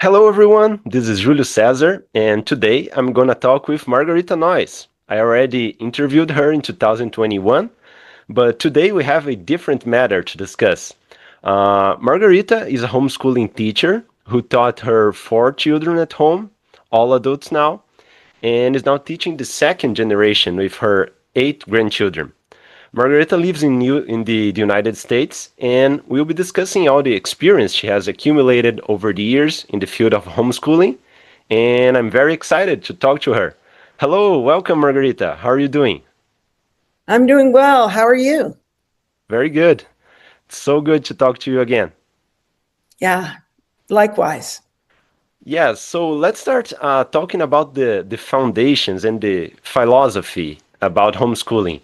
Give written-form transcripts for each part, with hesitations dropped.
Hello, everyone. This is Julio Cesar, and today I'm going to talk with Margarita Noyes. I already interviewed her in 2021, but today we have a different matter to discuss. Margarita is a homeschooling teacher who taught her 4 children at home, all adults now, and is now teaching the second generation with her 8 grandchildren. Margarita lives in the United States, and we'll be discussing all the experience she has accumulated over the years in the field of homeschooling, and I'm very excited to talk to her. Hello, welcome, Margarita. How are you doing? I'm doing well. How are you? Very good. It's so good to talk to you again. Yeah, likewise. Yeah, so let's start talking about the foundations and the philosophy about homeschooling.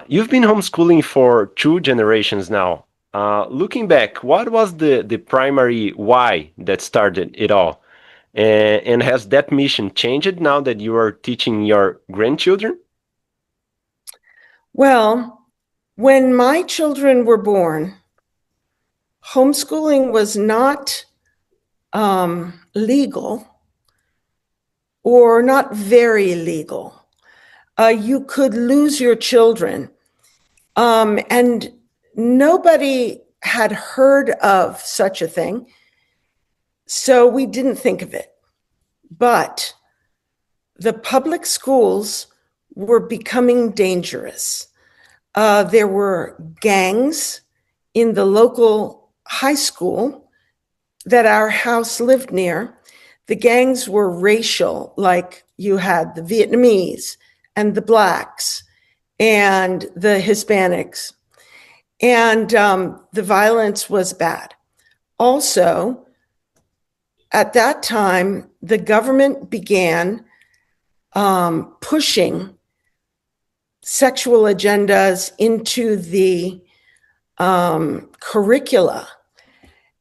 You've been homeschooling for 2 generations now. Looking back, what was the primary why that started it all? And has that mission changed now that you are teaching your grandchildren? Well, when my children were born, homeschooling was not legal or not very legal. You could lose your children. And nobody had heard of such a thing, so we didn't think of it. But the public schools were becoming dangerous. There were gangs in the local high school that our house lived near. The gangs were racial, like you had the Vietnamese and the Blacks and the Hispanics. And the violence was bad. Also, at that time, the government began pushing sexual agendas into the curricula.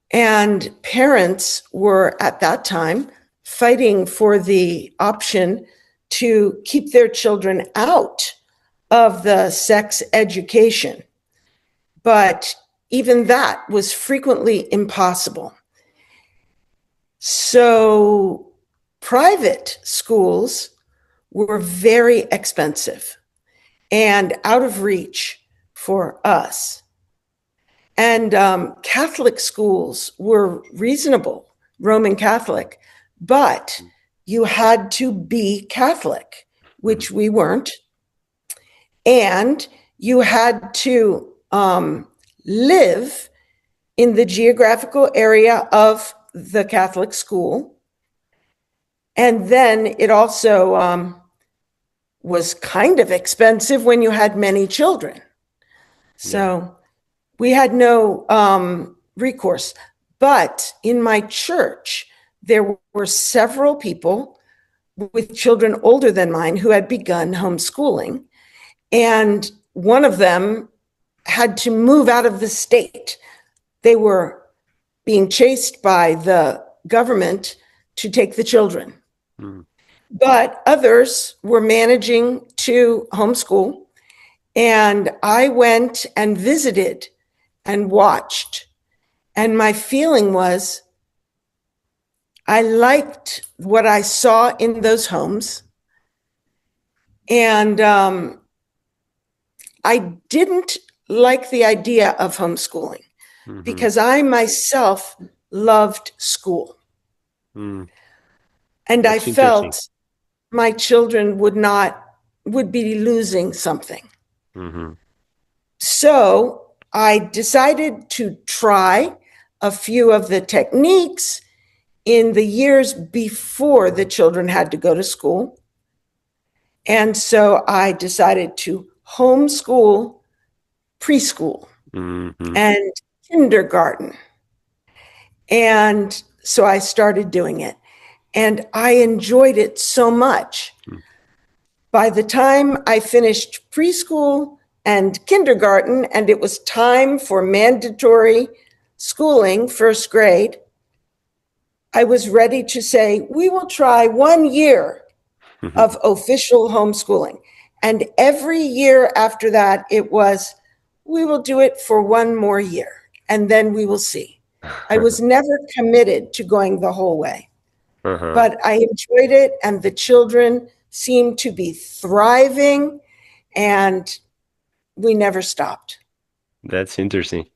And parents were, at that time, fighting for the option to keep their children out of the sex education. But even that was frequently impossible. So private schools were very expensive and out of reach for us. And Catholic schools were reasonable, Roman Catholic, but you had to be Catholic, which we weren't. And you had to live in the geographical area of the Catholic school. And then it also was kind of expensive when you had many children. So we had no recourse. But in my church, there were several people with children older than mine who had begun homeschooling. And one of them had to move out of the state. They were being chased by the government to take the children. But others were managing to homeschool. And I went and visited and watched. And my feeling was, I liked what I saw in those homes. And I didn't like the idea of homeschooling because I myself loved school. And I felt my children would be losing something. So I decided to try a few of the techniques in the years before the children had to go to school. And so I decided to homeschool preschool and kindergarten. And so I started doing it. And I enjoyed it so much. By the time I finished preschool and kindergarten, and it was time for mandatory schooling, first grade, I was ready to say, we will try 1 year of official homeschooling. And every year after that, it was, we will do it for 1 more year, and then we will see. I was never committed to going the whole way, Uh-huh. but I enjoyed it, and the children seemed to be thriving, and we never stopped. That's interesting.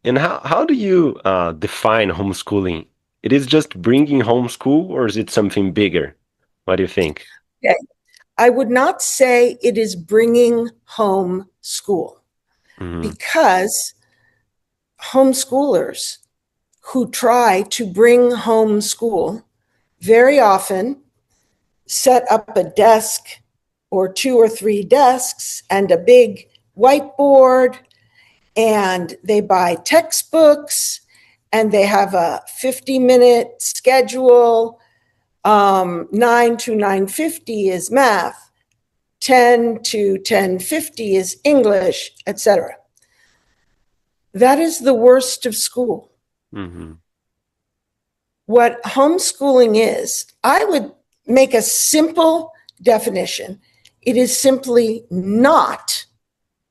And how do you define homeschooling? It is just bringing homeschool, or is it something bigger? What do you think? Okay. I would not say it is bringing home school, Mm-hmm. because homeschoolers who try to bring home school very often set up a desk or 2 or 3 desks and a big whiteboard, and they buy textbooks, and they have a 50-minute schedule. 9 to 9:50 is math, 10 to 10:50 is English, etc. That is the worst of school. Mm-hmm. What homeschooling is, I would make a simple definition. It is simply not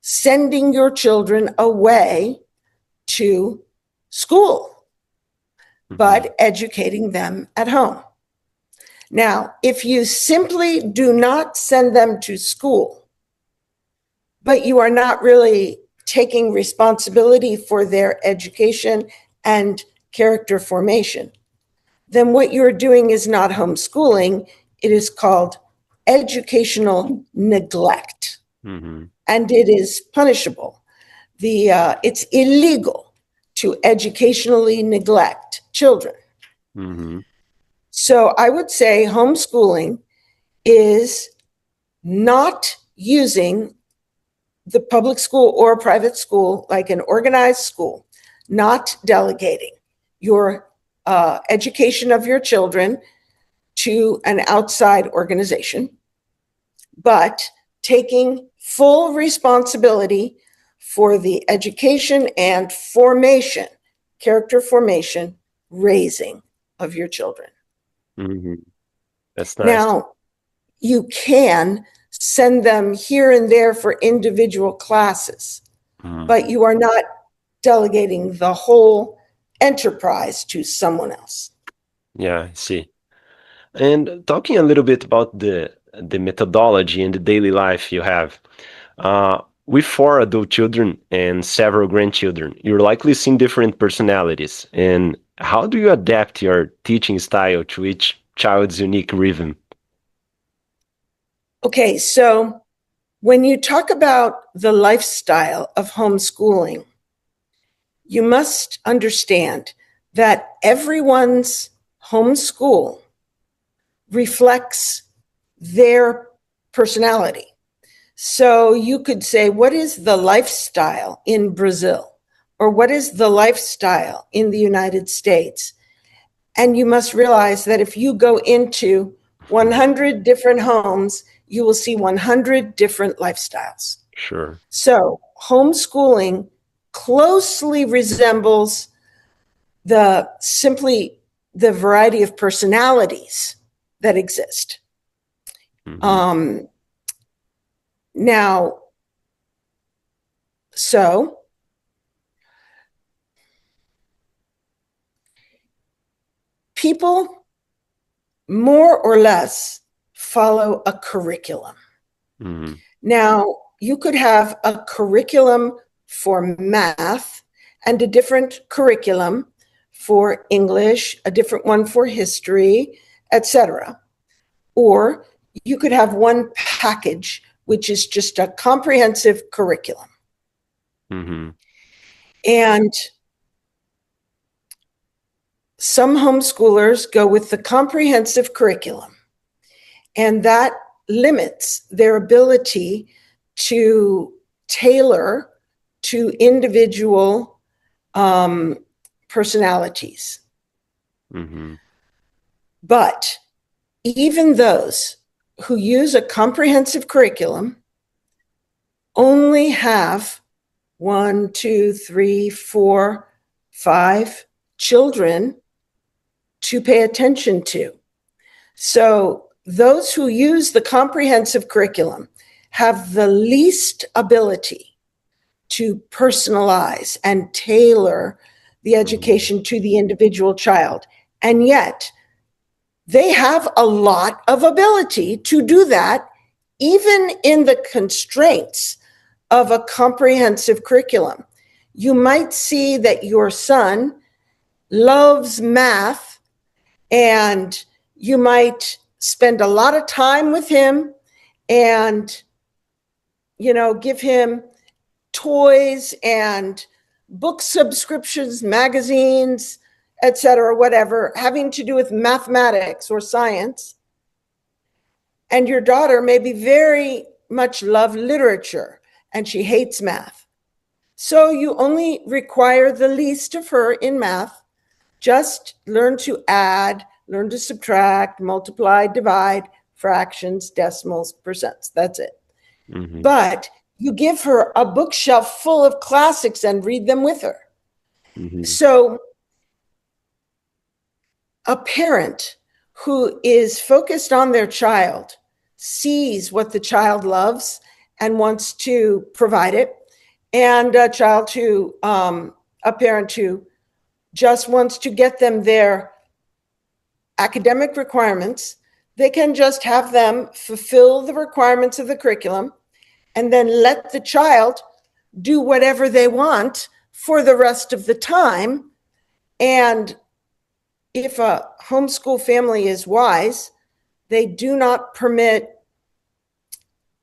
sending your children away to school, but educating them at home. Now, if you simply do not send them to school, but you are not really taking responsibility for their education and character formation, then what you're doing is not homeschooling. It is called educational neglect, Mm-hmm. and it is punishable. It's illegal to educationally neglect children. Mm-hmm. So I would say homeschooling is not using the public school or private school like an organized school, not delegating your education of your children to an outside organization, but taking full responsibility for the education and formation, character formation, raising of your children. Mm-hmm. That's nice. Now, you can send them here and there for individual classes, but you are not delegating the whole enterprise to someone else. Yeah, I see. And talking a little bit about the methodology and the daily life you have, with 4 adult children and several grandchildren, you're likely seeing different personalities. And how do you adapt your teaching style to each child's unique rhythm? Okay, so when you talk about the lifestyle of homeschooling, you must understand that everyone's homeschool reflects their personality. So you could say, what is the lifestyle in Brazil? Or what is the lifestyle in the United States? And you must realize that if you go into 100 different homes, you will see 100 different lifestyles. Sure. So homeschooling closely resembles simply the variety of personalities that exist. Mm-hmm. Now, so people more or less follow a curriculum. Mm-hmm. Now, you could have a curriculum for math and a different curriculum for English, a different one for history, etc. Or you could have one package, which is just a comprehensive curriculum. Mm-hmm. And some homeschoolers go with the comprehensive curriculum, and that limits their ability to tailor to individual personalities. Mm-hmm. But even those who use a comprehensive curriculum only have 1, 2, 3, 4, 5 children to pay attention to. So those who use the comprehensive curriculum have the least ability to personalize and tailor the education to the individual child. And yet, they have a lot of ability to do that, even in the constraints of a comprehensive curriculum. You might see that your son loves math, and you might spend a lot of time with him and, give him toys and book subscriptions, magazines, etc., whatever, having to do with mathematics or science. And your daughter may be very much love literature and she hates math. So you only require the least of her in math. Just learn to add, learn to subtract, multiply, divide, fractions, decimals, percents. That's it. Mm-hmm. But you give her a bookshelf full of classics and read them with her. Mm-hmm. So a parent who is focused on their child sees what the child loves and wants to provide it, and a parent who just wants to get them their academic requirements, they can just have them fulfill the requirements of the curriculum and then let the child do whatever they want for the rest of the time. And if a homeschool family is wise, they do not permit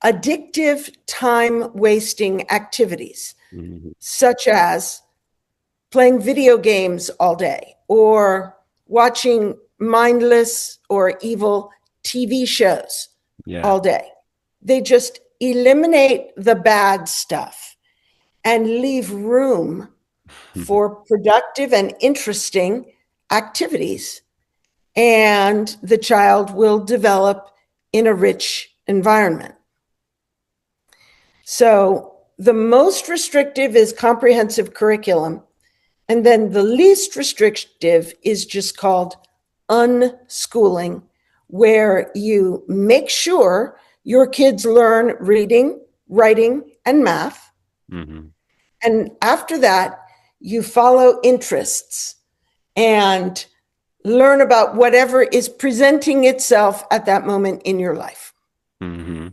addictive time-wasting activities, such as playing video games all day or watching mindless or evil TV shows all day. They just eliminate the bad stuff and leave room for productive and interesting activities, and the child will develop in a rich environment. So the most restrictive is comprehensive curriculum, and then the least restrictive is just called unschooling, where you make sure your kids learn reading, writing, and math. Mm-hmm. And after that, you follow interests and learn about whatever is presenting itself at that moment in your life. Mm-hmm.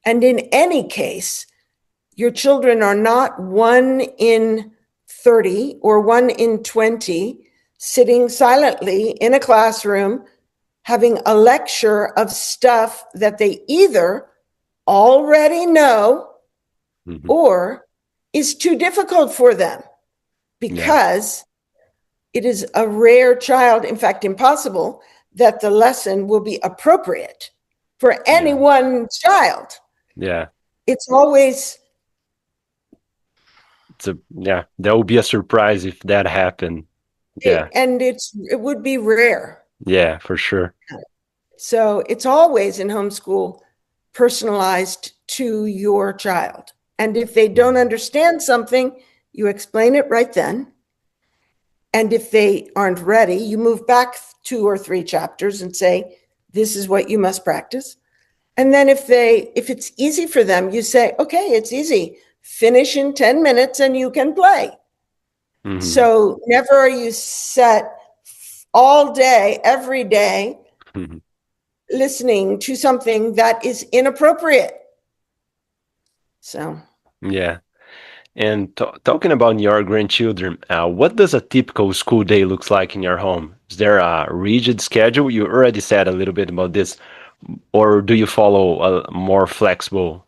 And in any case, your children are not 1 in 30 or 1 in 20 sitting silently in a classroom having a lecture of stuff that they either already know or is too difficult for them, because it is a rare child, in fact, impossible, that the lesson will be appropriate for any one child. Yeah. It's always... there will be a surprise if that happened. And it would be rare. Yeah, for sure. So it's always in homeschool personalized to your child. And if they don't understand something, you explain it right then. And if they aren't ready, you move back 2 or 3 chapters and say, this is what you must practice. And then if it's easy for them, you say, okay, it's easy. Finish in 10 minutes and you can play. Mm-hmm. So never are you set all day, every day, listening to something that is inappropriate. So. Yeah. And talking about your grandchildren, what does a typical school day looks like in your home? Is there a rigid schedule? You already said a little bit about this. Or do you follow a more flexible,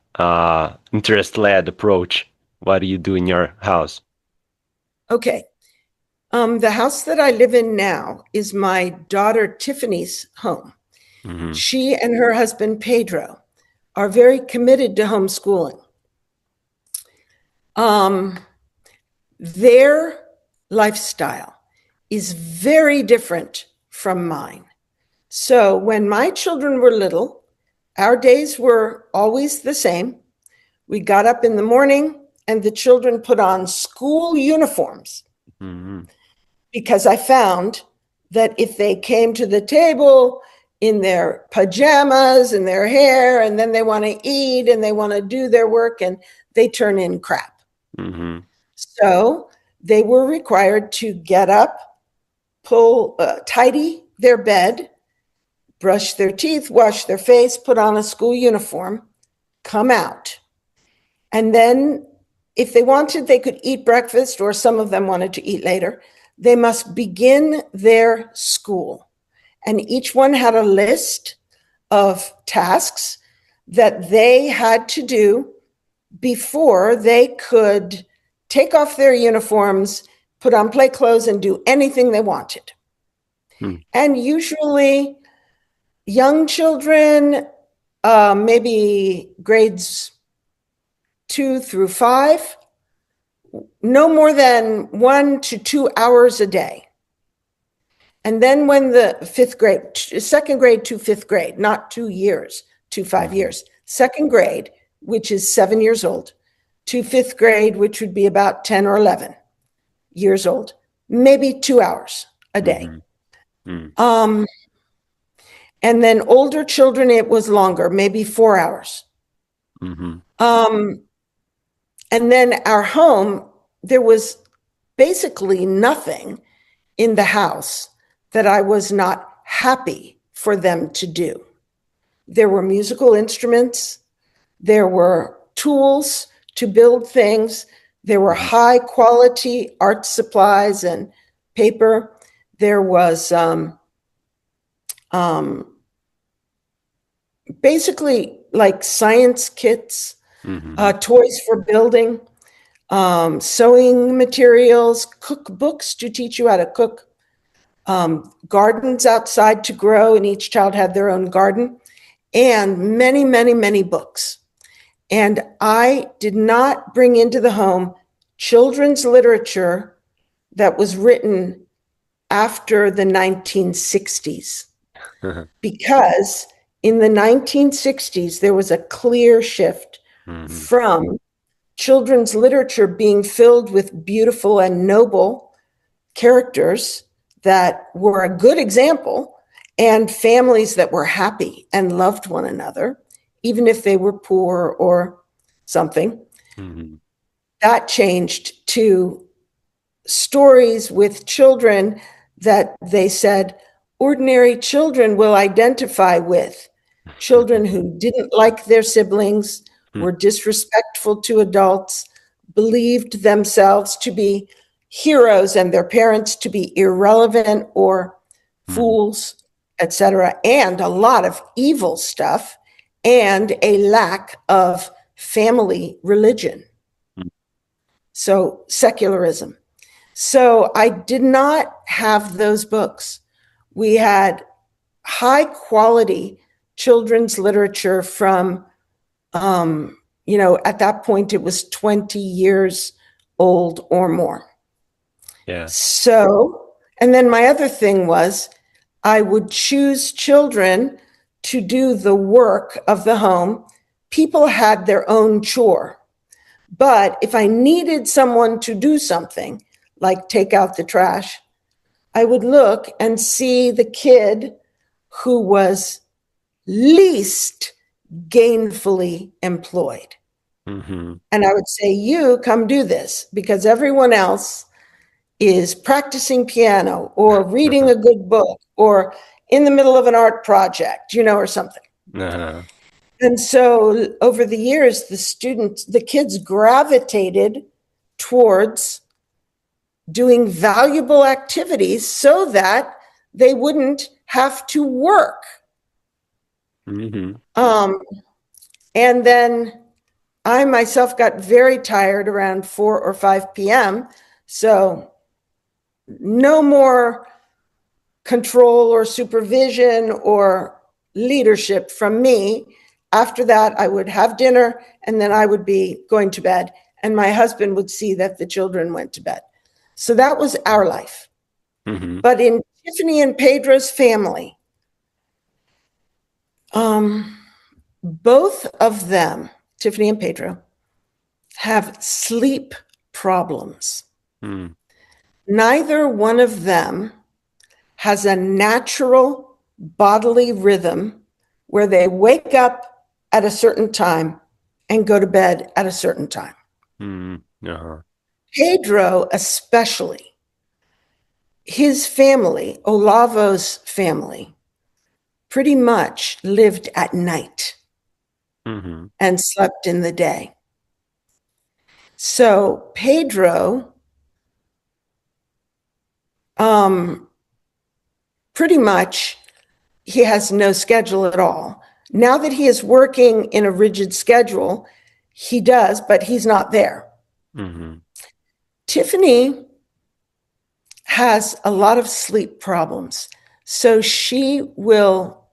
interest-led approach? What do you do in your house? Okay. The house that I live in now is my daughter Tiffany's home. Mm-hmm. She and her husband Pedro are very committed to homeschooling. Their lifestyle is very different from mine. So when my children were little, our days were always the same. We got up in the morning and the children put on school uniforms. Mm-hmm. Because I found that if they came to the table in their pajamas and their hair, and then they want to eat and they want to do their work, and they turn in crap. Mm-hmm. So they were required to get up, tidy their bed, brush their teeth, wash their face, put on a school uniform, come out. And then if they wanted, they could eat breakfast, or some of them wanted to eat later. They must begin their school. And each one had a list of tasks that they had to do before they could take off their uniforms, put on play clothes, and do anything they wanted. And usually young children, maybe grades 2 through 5, no more than 1 to 2 hours a day. And then when the second grade to fifth grade, not 2 years to 5 years, second grade, which is 7 years old, to fifth grade, which would be about 10 or 11 years old, maybe 2 hours a day. And then older children, it was longer, maybe 4 hours. And then our home, there was basically nothing in the house that I was not happy for them to do. There were musical instruments, there were tools to build things, there were high quality art supplies and paper. There was basically like science kits, toys for building, sewing materials, cookbooks to teach you how to cook, gardens outside to grow, and each child had their own garden, and many, many, many books. And I did not bring into the home children's literature that was written after the 1960s, because in the 1960s, there was a clear shift from children's literature being filled with beautiful and noble characters that were a good example, and families that were happy and loved one another, even if they were poor or something. That changed to stories with children that they said ordinary children will identify with. Children who didn't like their siblings, were disrespectful to adults, believed themselves to be heroes and their parents to be irrelevant or fools, etc., and a lot of evil stuff, and a lack of family religion. So secularism. So I did not have those books. We had high quality children's literature from, at that point it was 20 years old or more. Yeah. So, and then my other thing was I would choose children to do the work of the home. People had their own chore. But if I needed someone to do something, like take out the trash, I would look and see the kid who was least gainfully employed. And I would say, you come do this, because everyone else is practicing piano or reading a good book or in the middle of an art project, or something. And so over the years, the kids gravitated towards doing valuable activities so that they wouldn't have to work. And then I myself got very tired around 4 or 5 p.m. So no more control or supervision or leadership from me. After that, I would have dinner, and then I would be going to bed, and my husband would see that the children went to bed. So that was our life. But in Tiffany and Pedro's family, both of them, Tiffany and Pedro, have sleep problems. Neither one of them has a natural bodily rhythm where they wake up at a certain time and go to bed at a certain time. Pedro, especially, his family, Olavo's family, pretty much lived at night and slept in the day. So Pedro pretty much, he has no schedule at all. Now that he is working in a rigid schedule, he does, but he's not there. Tiffany has a lot of sleep problems, so she will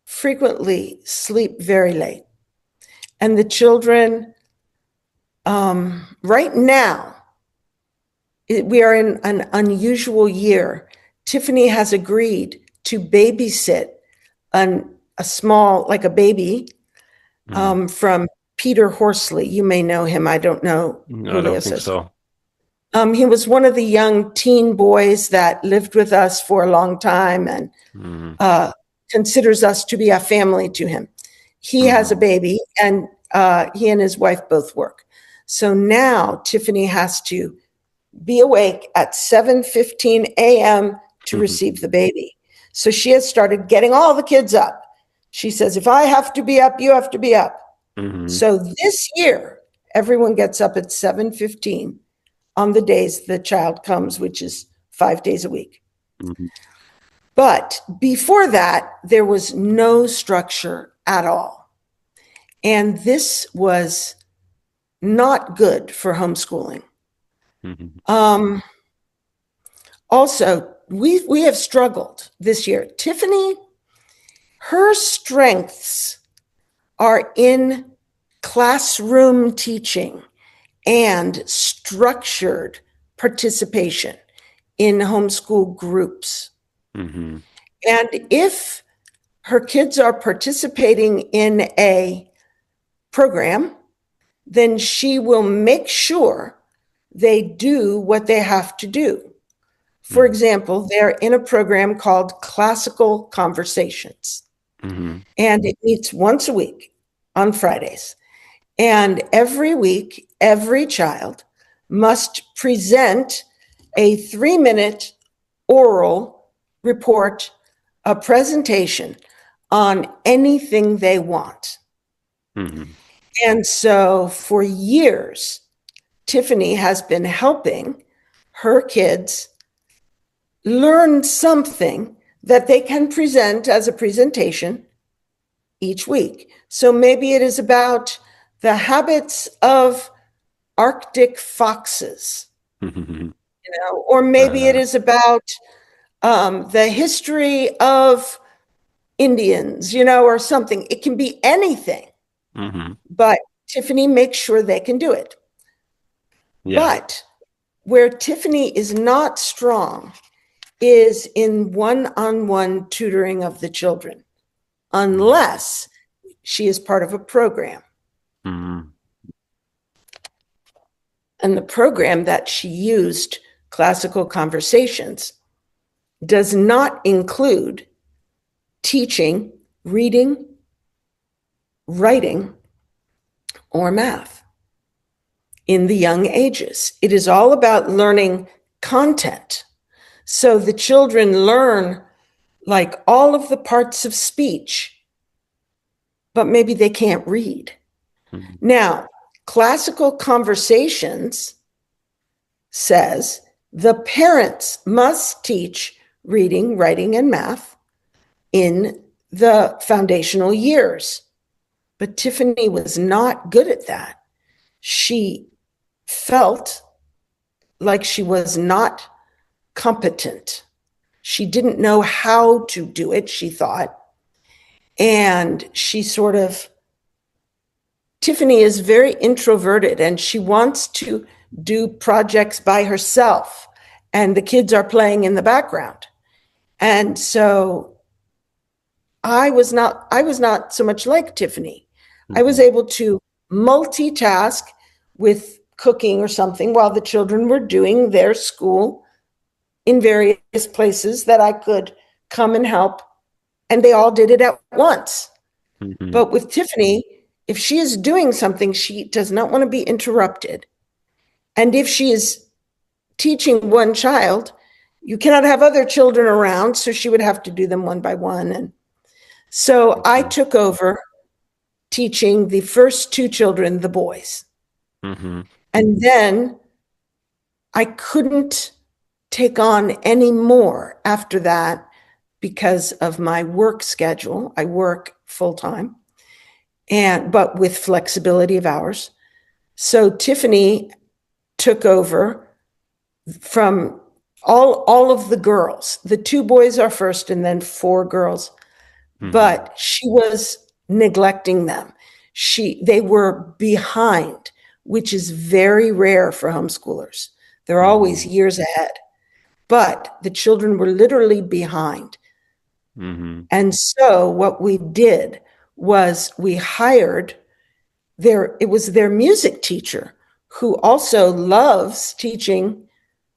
frequently sleep very late. And the children, right now, we are in an unusual year. Tiffany has agreed to babysit a small, like a baby, from Peter Horsley. You may know him. I don't know. No, I don't think so. He was one of the young teen boys that lived with us for a long time and considers us to be a family to him. He has a baby, and he and his wife both work. So now Tiffany has to be awake at 7:15 a.m. to receive the baby. So she has started getting all the kids up. She says, if I have to be up, you have to be up. So this year, everyone gets up at 7:15 on the days the child comes, which is 5 days a week. But before that, there was no structure at all. And this was not good for homeschooling. Also, we have struggled this year. Tiffany, her strengths are in classroom teaching and structured participation in homeschool groups. And if her kids are participating in a program, then she will make sure they do what they have to do. For example, they're in a program called Classical Conversations, and it meets once a week on Fridays. And every week, every child must present a 3-minute oral report, a presentation on anything they want. And so for years, Tiffany has been helping her kids learn something that they can present as a presentation each week. So maybe it is about the habits of Arctic foxes, or maybe it is about the history of Indians, or something. It can be anything, but Tiffany makes sure they can do it. But where Tiffany is not strong is in one-on-one tutoring of the children, unless she is part of a program. And the program that she used, Classical Conversations, does not include teaching, reading, writing, or math in the young ages. It is all about learning content. So the children learn like all of the parts of speech, but maybe they can't read. Now, Classical Conversations says the parents must teach reading, writing, and math in the foundational years. But Tiffany was not good at that. She felt like she was not competent. She didn't know how to do it, she thought. And she Tiffany is very introverted, and she wants to do projects by herself, and the kids are playing in the background. And so I was not so much like Tiffany. I was able to multitask with cooking or something while the children were doing their school in various places that I could come and help, and they all did it at once. But with Tiffany, if she is doing something, she does not want to be interrupted. And if she is teaching one child, you cannot have other children around, so she would have to do them one by one. And so I took over teaching the first two children, the boys. Mm-hmm. And then I couldn't take on any more after that because of my work schedule. I work full-time, but with flexibility of hours. So Tiffany took over from all of the girls. The two boys are first and then four girls. Mm-hmm. But she was neglecting them. They were behind, which is very rare for homeschoolers. They're always years ahead. But the children were literally behind. Mm-hmm. And so what we did was we hired it was their music teacher, who also loves teaching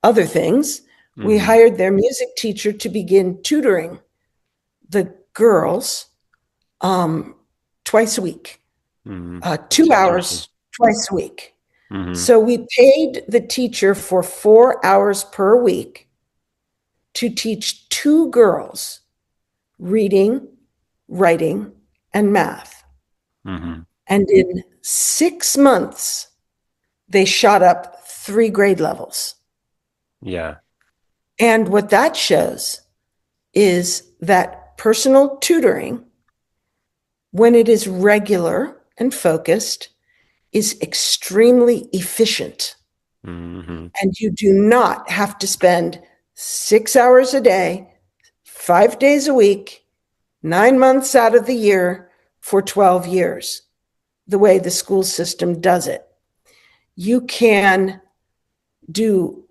other things. Mm-hmm. We hired their music teacher to begin tutoring the girls twice a week, 2 hours twice a week. Mm-hmm. So we paid the teacher for 4 hours per week to teach two girls reading, writing, and math. Mm-hmm. And in 6 months, they shot up 3 grade levels. Yeah. And what that shows is that personal tutoring, when it is regular and focused, is extremely efficient. Mm-hmm. And you do not have to spend 6 hours a day, 5 days a week, 9 months out of the year for 12 years, the way the school system does it. You can do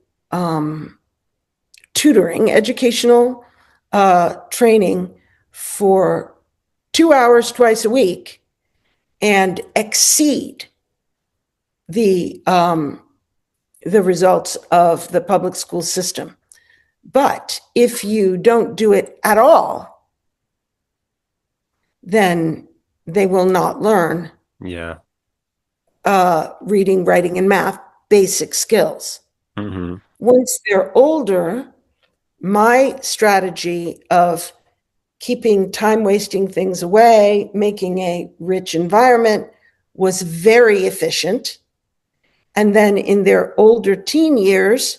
tutoring, educational training for 2 hours twice a week and exceed the results of the public school system. But if you don't do it at all, then they will not learn reading, writing, and math, basic skills. Mm-hmm. Once they're older, my strategy of keeping time-wasting things away, making a rich environment, was very efficient. And then in their older teen years,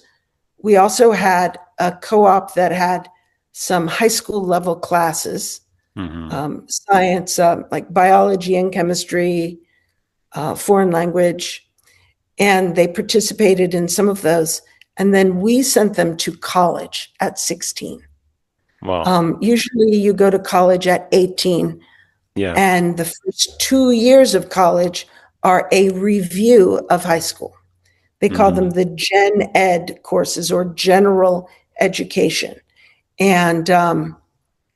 we also had a co-op that had some high school level classes, science, like biology and chemistry, foreign language, and they participated in some of those. And then we sent them to college at 16. Wow. Usually you go to college at 18. Yeah. And the first 2 years of college are a review of high school. They call them the Gen Ed courses, or general education. And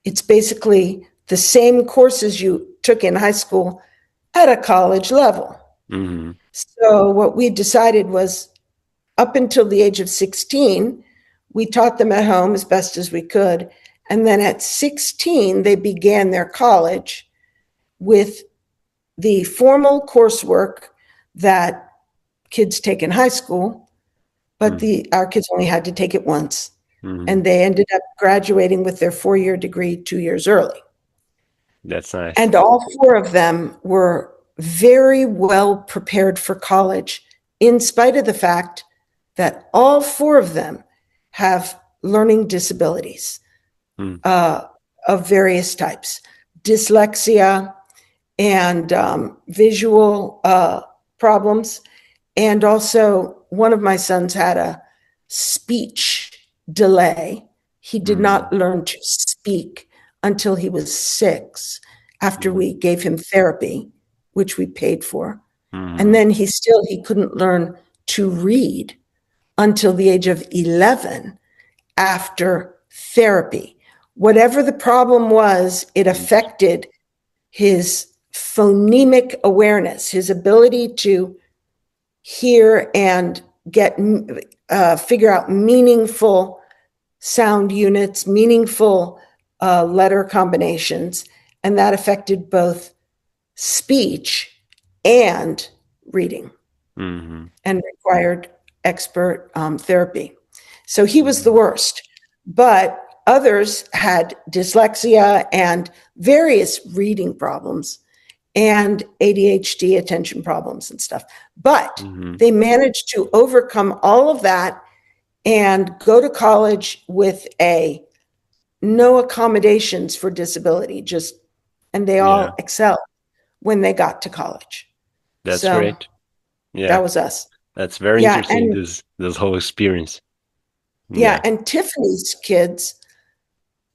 it's basically the same courses you took in high school at a college level. Mm-hmm. So what we decided was, up until the age of 16, we taught them at home as best as we could. And then at 16, they began their college with the formal coursework that kids take in high school, but our kids only had to take it once. Mm-hmm. And they ended up graduating with their 4-year degree 2 years early. That's nice. And all 4 of them were very well prepared for college, in spite of the fact that all 4 of them have learning disabilities of various types, dyslexia and visual problems. And also one of my sons had a speech delay. He did not learn to speak until he was 6, after we gave him therapy, which we paid for. And then he couldn't learn to read until the age of 11 after therapy. Whatever the problem was, it affected his phonemic awareness, his ability to hear and figure out meaningful sound units, meaningful letter combinations, and that affected both speech and reading, and required expert therapy. So he was the worst, but others had dyslexia and various reading problems and ADHD, attention problems and stuff. But they managed to overcome all of that and go to college with no accommodations for disability, and they all excelled when they got to college. That's So great. Yeah, that was us. that's very Yeah, interesting, and this whole experience. yeah, and Tiffany's kids,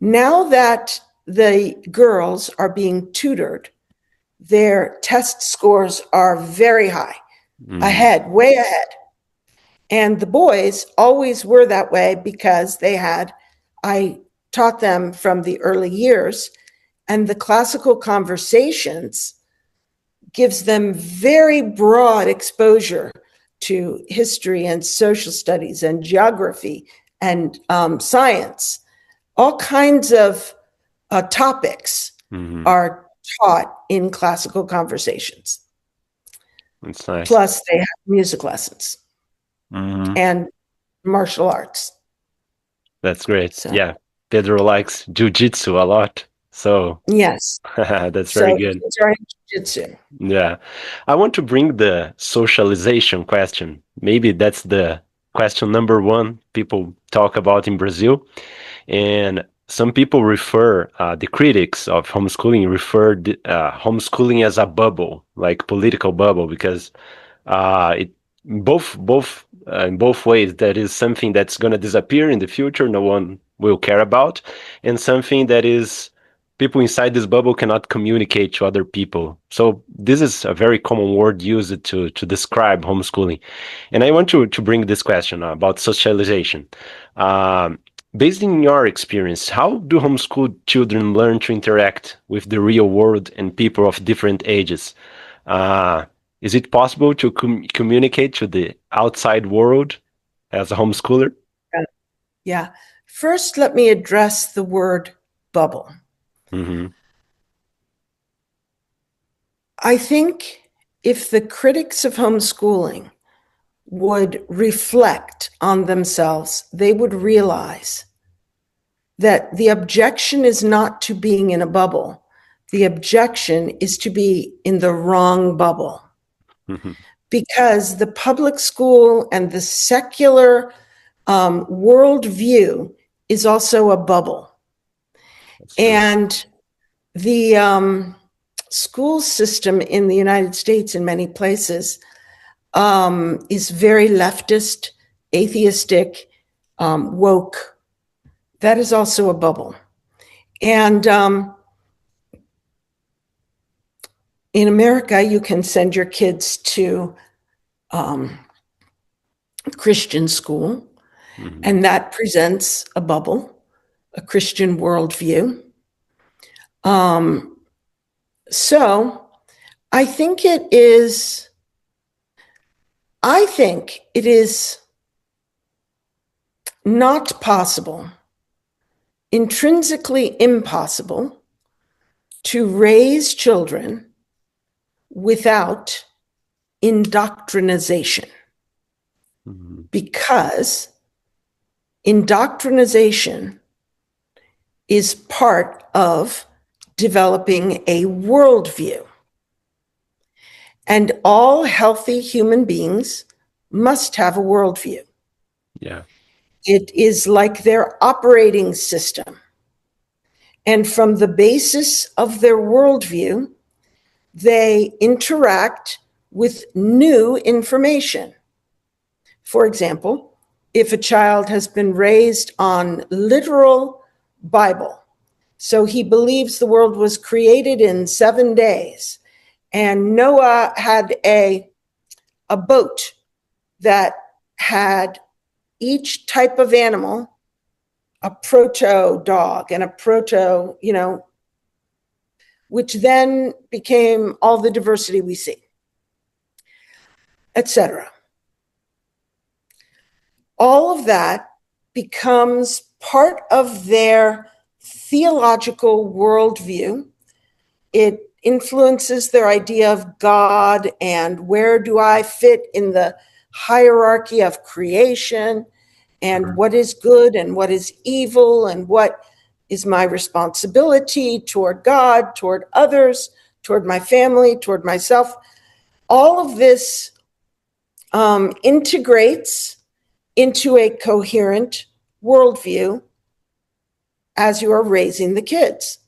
now that the girls are being tutored, their test scores are very high, way ahead. And the boys always were that way because I taught them from the early years, and the classical conversations gives them very broad exposure to history and social studies and geography and science. All kinds of topics are taught in classical conversations. That's nice. Plus, they have music lessons and martial arts. That's great. So, Yeah, Pedro likes jiu-jitsu a lot, so yes, that's very good. Kids are in jiu-jitsu. Yeah, I want to bring the socialization question. Maybe that's the question number one people talk about in Brazil. And some people refer, the critics of homeschooling refer homeschooling as a bubble, like political bubble, because it in both ways, that is something that's going to disappear in the future, no one will care about, and something that is people inside this bubble cannot communicate to other people. So this is a very common word used to describe homeschooling. And I want to bring this question about socialization. Based in your experience, how do homeschooled children learn to interact with the real world and people of different ages? Is it possible to communicate to the outside world as a homeschooler? Yeah. First, let me address the word bubble. I think if the critics of homeschooling would reflect on themselves, they would realize that the objection is not to being in a bubble. The objection is to be in the wrong bubble. Because the public school and the secular worldview is also a bubble. And the school system in the United States, in many places, is very leftist, atheistic, woke. That is also a bubble. And in America, you can send your kids to Christian school, and that presents a bubble, a Christian worldview. So I think it is not possible, intrinsically impossible, to raise children without indoctrination. Because indoctrination is part of developing a worldview. And all healthy human beings must have a worldview. Yeah. It is like their operating system. And from the basis of their worldview, they interact with new information. For example, if a child has been raised on literal Bible, so he believes the world was created in 7 days, and Noah had a boat that had each type of animal, a proto dog and a proto, which then became all the diversity we see, etc. All of that becomes part of their theological worldview. It influences their idea of God and where do I fit in the hierarchy of creation and what is good and what is evil and what is my responsibility toward God, toward others, toward my family, toward myself. All of this integrates into a coherent worldview as you are raising the kids.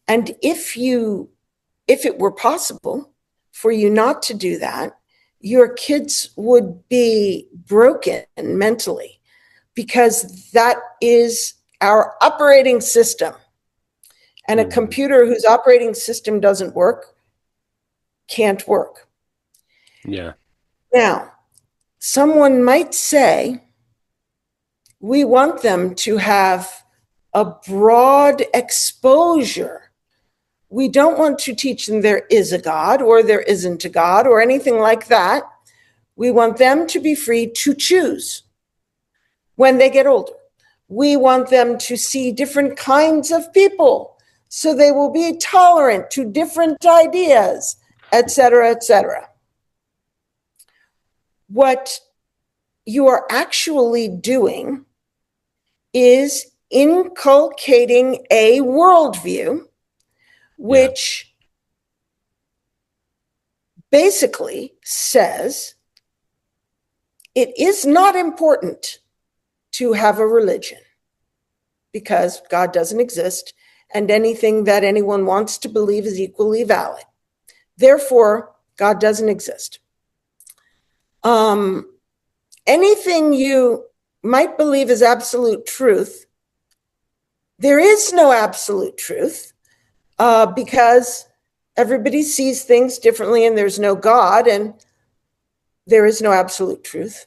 And if it were possible for you not to do that, your kids would be broken mentally, because that is our operating system. And a computer whose operating system doesn't work can't work. Yeah. Now, someone might say, we want them to have a broad exposure. We don't want to teach them there is a God or there isn't a God or anything like that. We want them to be free to choose when they get older. We want them to see different kinds of people, so they will be tolerant to different ideas, etc., etc. What you are actually doing is inculcating a worldview which basically says it is not important to have a religion because God doesn't exist, and anything that anyone wants to believe is equally valid. Therefore, God doesn't exist. Anything you might believe is absolute truth, there is no absolute truth, because everybody sees things differently, and there's no God, and there is no absolute truth.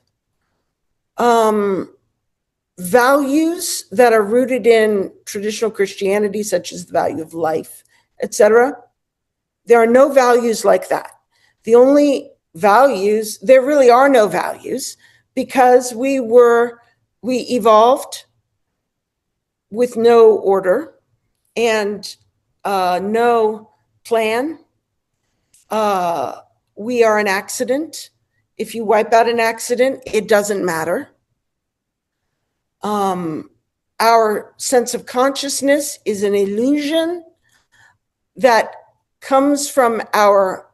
Values that are rooted in traditional Christianity, such as the value of life, etc., there are no values like that. The only values, there really are no values, because we evolved with no order and no plan. We are an accident. If you wipe out an accident, it doesn't matter. Our sense of consciousness is an illusion that comes from our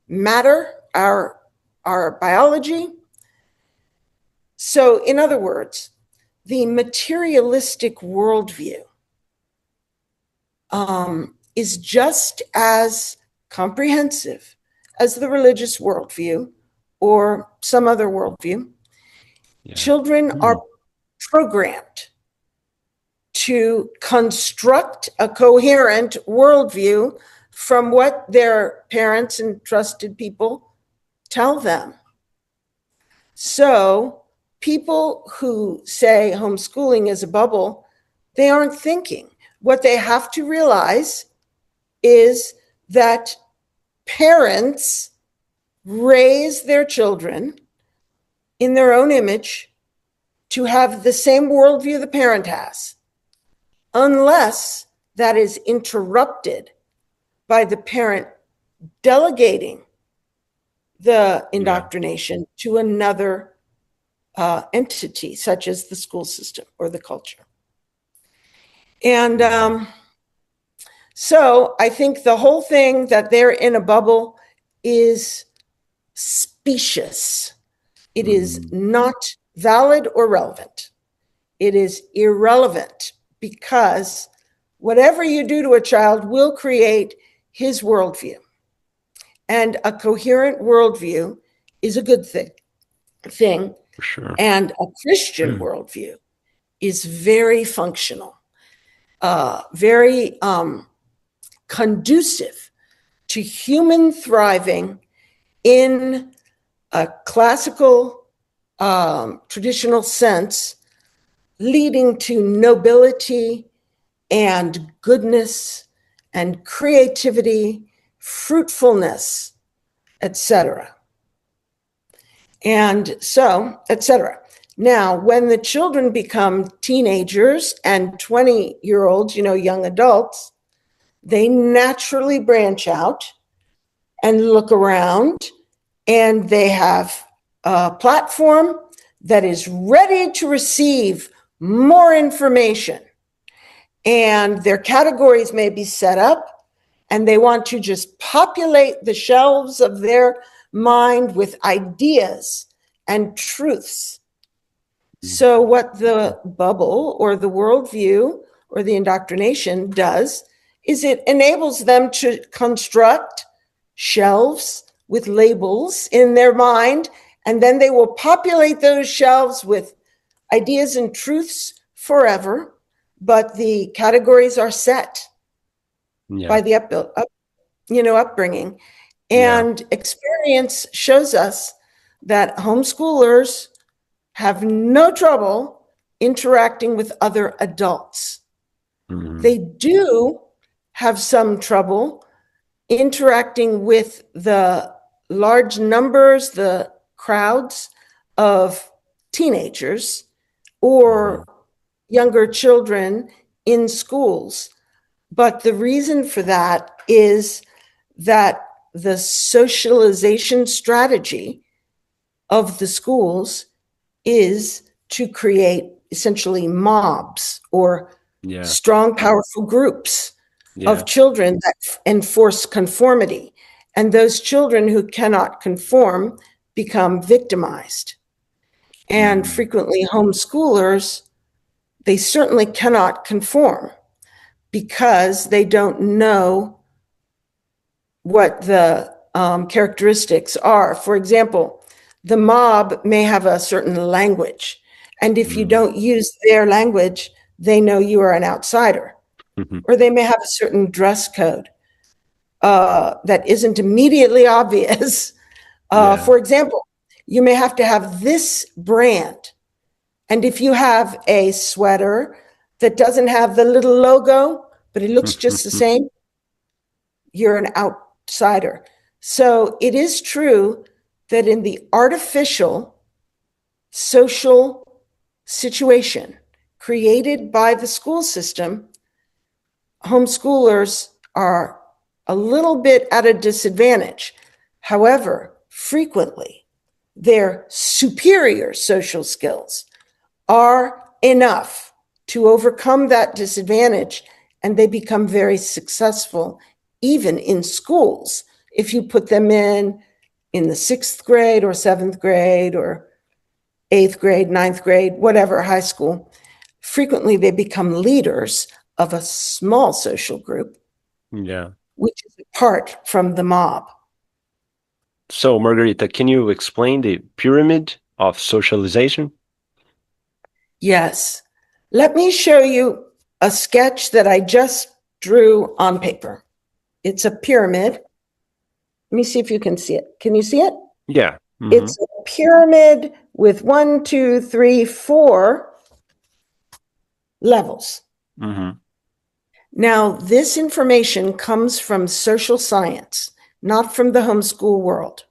matter, our biology. So, in other words, the materialistic worldview is just as comprehensive as the religious worldview or some other worldview. Yeah. Children are programmed to construct a coherent worldview from what their parents and trusted people tell them. So people who say homeschooling is a bubble, they aren't thinking. What they have to realize is that parents raise their children in their own image to have the same worldview the parent has, unless that is interrupted by the parent delegating the indoctrination to another entity, such as the school system or the culture. And so I think the whole thing that they're in a bubble is specious. It is not valid or relevant. It is irrelevant, because whatever you do to a child will create his worldview. And a coherent worldview is a good thing. For sure. And a Christian worldview is very functional, very conducive to human thriving in a classical traditional sense, leading to nobility and goodness and creativity, fruitfulness, etc. And so, etc. Now, when the children become teenagers and 20-year-olds, young adults, they naturally branch out and look around, and they have a platform that is ready to receive more information. And their categories may be set up, and they want to just populate the shelves of their mind with ideas and truths. So what the bubble or the worldview or the indoctrination does is it enables them to construct shelves with labels in their mind, and then they will populate those shelves with ideas and truths forever, but the categories are set by the upbringing. And experience shows us that homeschoolers have no trouble interacting with other adults. They do have some trouble interacting with the large numbers, the crowds of teenagers or younger children in schools. But the reason for that is that the socialization strategy of the schools is to create essentially mobs or strong, powerful groups of children that enforce conformity. And those children who cannot conform become victimized. And frequently homeschoolers, they certainly cannot conform because they don't know what the characteristics are. For example, the mob may have a certain language, and if you don't use their language, they know you are an outsider. Or they may have a certain dress code that isn't immediately obvious. For example, you may have to have this brand. And if you have a sweater that doesn't have the little logo, but it looks just the same, you're an outsider. So it is true that in the artificial social situation created by the school system, homeschoolers are a little bit at a disadvantage. However, frequently, their superior social skills are enough to overcome that disadvantage, and they become very successful even in schools. If you put them in the 6th grade or 7th grade or 8th grade, 9th grade, whatever, high school, frequently they become leaders of a small social group, which is apart from the mob. So, Margarita, can you explain the pyramid of socialization? Yes. Let me show you a sketch that I just drew on paper. It's a pyramid. Let me see if you can see it. Can you see it? Yeah. It's a pyramid with 1, 2, 3, 4 levels. Now, this information comes from social science, not from the homeschool world.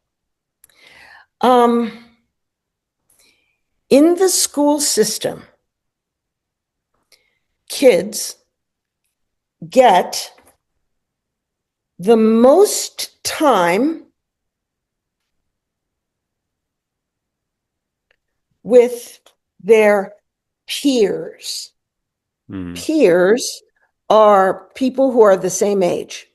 In the school system, kids get the most time with their peers. Peers are people who are the same age.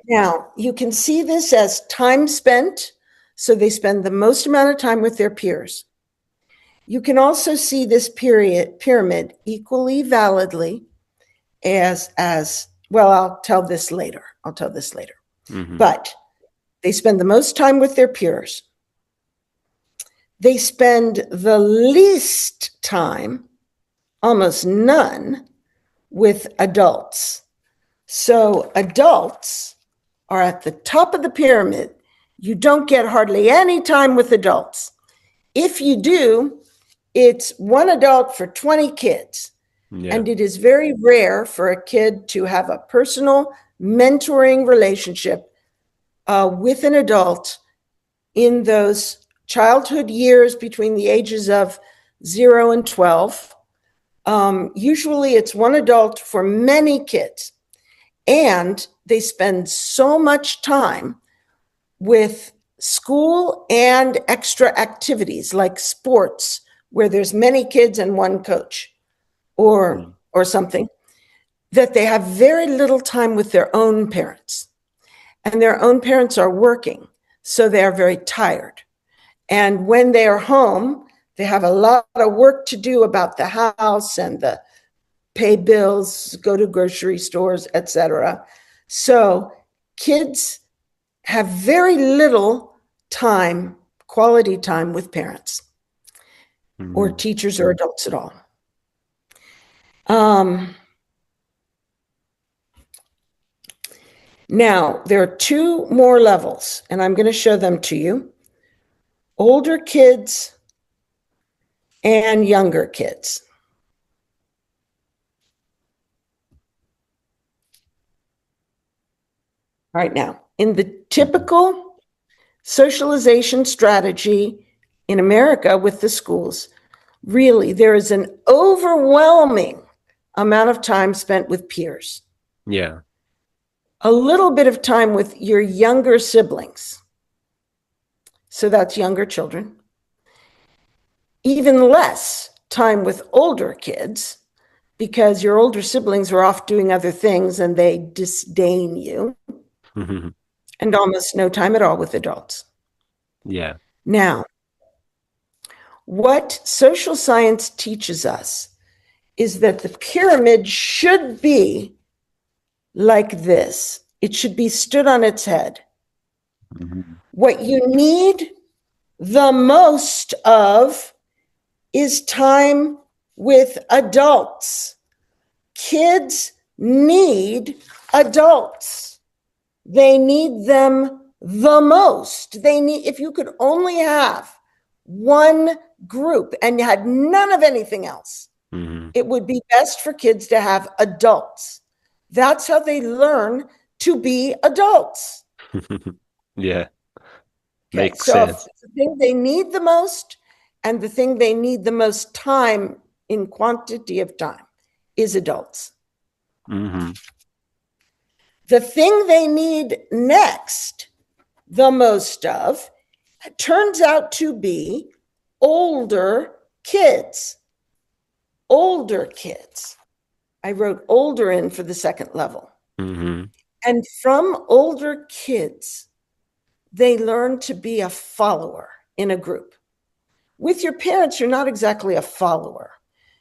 Now, you can see this as time spent, so they spend the most amount of time with their peers. You can also see this pyramid equally validly as well, I'll tell this later. But they spend the most time with their peers. They spend the least time, almost none, with adults. So adults are at the top of the pyramid. You don't get hardly any time with adults. If you do, it's one adult for 20 kids. And it is very rare for a kid to have a personal mentoring relationship with an adult in those childhood years between the ages of 0 and 12. Usually it's one adult for many kids. And they spend so much time with school and extra activities like sports, where there's many kids and one coach, or something, that they have very little time with their own parents. And their own parents are working, so they are very tired. And when they are home, they have a lot of work to do about the house and the pay bills, go to grocery stores, etc. So kids have very little time, quality time with parents or teachers or adults at all. Now, there are two more levels, and I'm going to show them to you. Older kids and younger kids. All right, now, in the typical socialization strategy in America with the schools, really, there is an overwhelming amount of time spent with peers. Yeah. A little bit of time with your younger siblings. So that's younger children. Even less time with older kids because your older siblings are off doing other things and they disdain you. And almost no time at all with adults. Yeah. Now, what social science teaches us is that the pyramid should be like this. It should be stood on its head. What you need the most of is time with adults. Kids need adults. They need them the most. They need, if you could only have one group and you had none of anything else, it would be best for kids to have adults. That's how they learn to be adults. Yeah. Okay, Makes so sense. the thing they need the most and the thing they need the most time in quantity of time is adults. The thing they need next, the most of, turns out to be older kids. Older kids. I wrote older in for the second level. And from older kids, they learn to be a follower in a group. With your parents, you're not exactly a follower.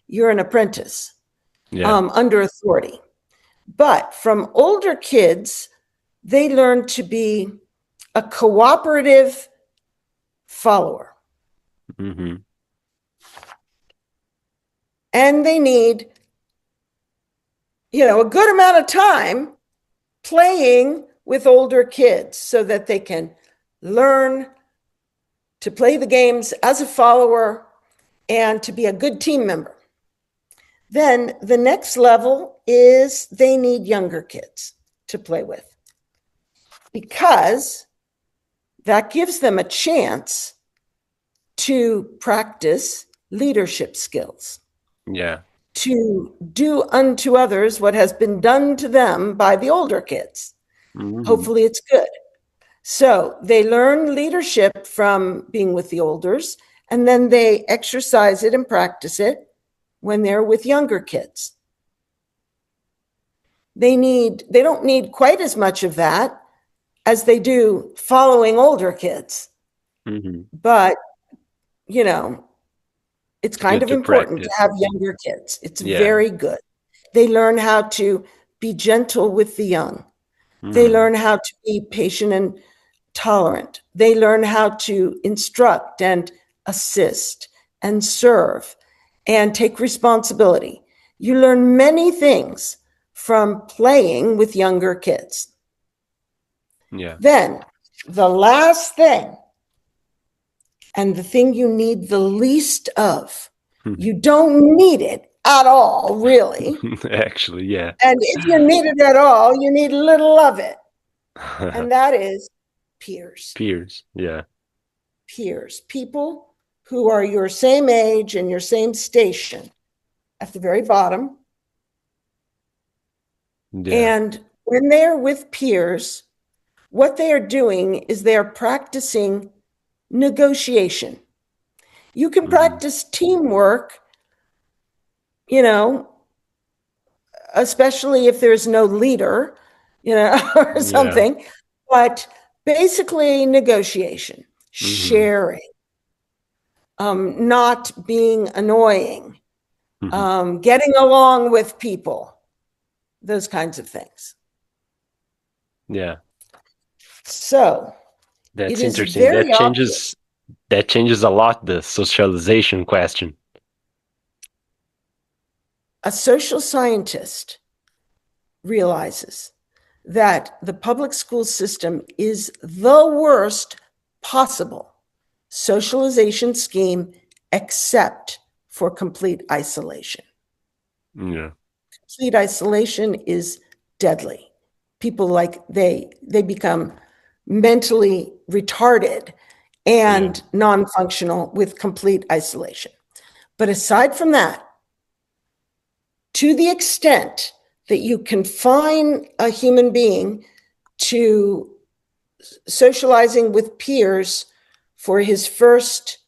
You're an apprentice under authority. But from older kids, they learn to be a cooperative follower. And they need, a good amount of time playing with older kids so that they can learn to play the games as a follower and to be a good team member. Then the next level is they need younger kids to play with because that gives them a chance to practice leadership skills. Yeah. To do unto others what has been done to them by the older kids. Hopefully it's good. So they learn leadership from being with the elders, and then they exercise it and practice it when they're with younger kids. They don't need quite as much of that as they do following older kids. But, it's kind of important to have younger kids. It's very good. They learn how to be gentle with the young. They learn how to be patient and tolerant. They learn how to instruct and assist and serve and take responsibility. You learn many things from playing with younger kids. Then the last thing, and the thing you need the least of, you don't need it at all, really. Actually, yeah. And if you need it at all, you need little of it. And that is peers. Peers, yeah. Peers, people who are your same age and your same station at the very bottom. And when they're with peers, what they are doing is they are practicing negotiation. You can practice teamwork, especially if there's no leader, or something, but basically negotiation, sharing, not being annoying, getting along with people, those kinds of things. Yeah. So that's interesting. That changes a lot the socialization question. A social scientist realizes that the public school system is the worst possible socialization scheme except for complete isolation. Yeah. Complete isolation is deadly. People they become mentally retarded and non-functional with complete isolation. But aside from that, to the extent that you confine a human being to socializing with peers for his first,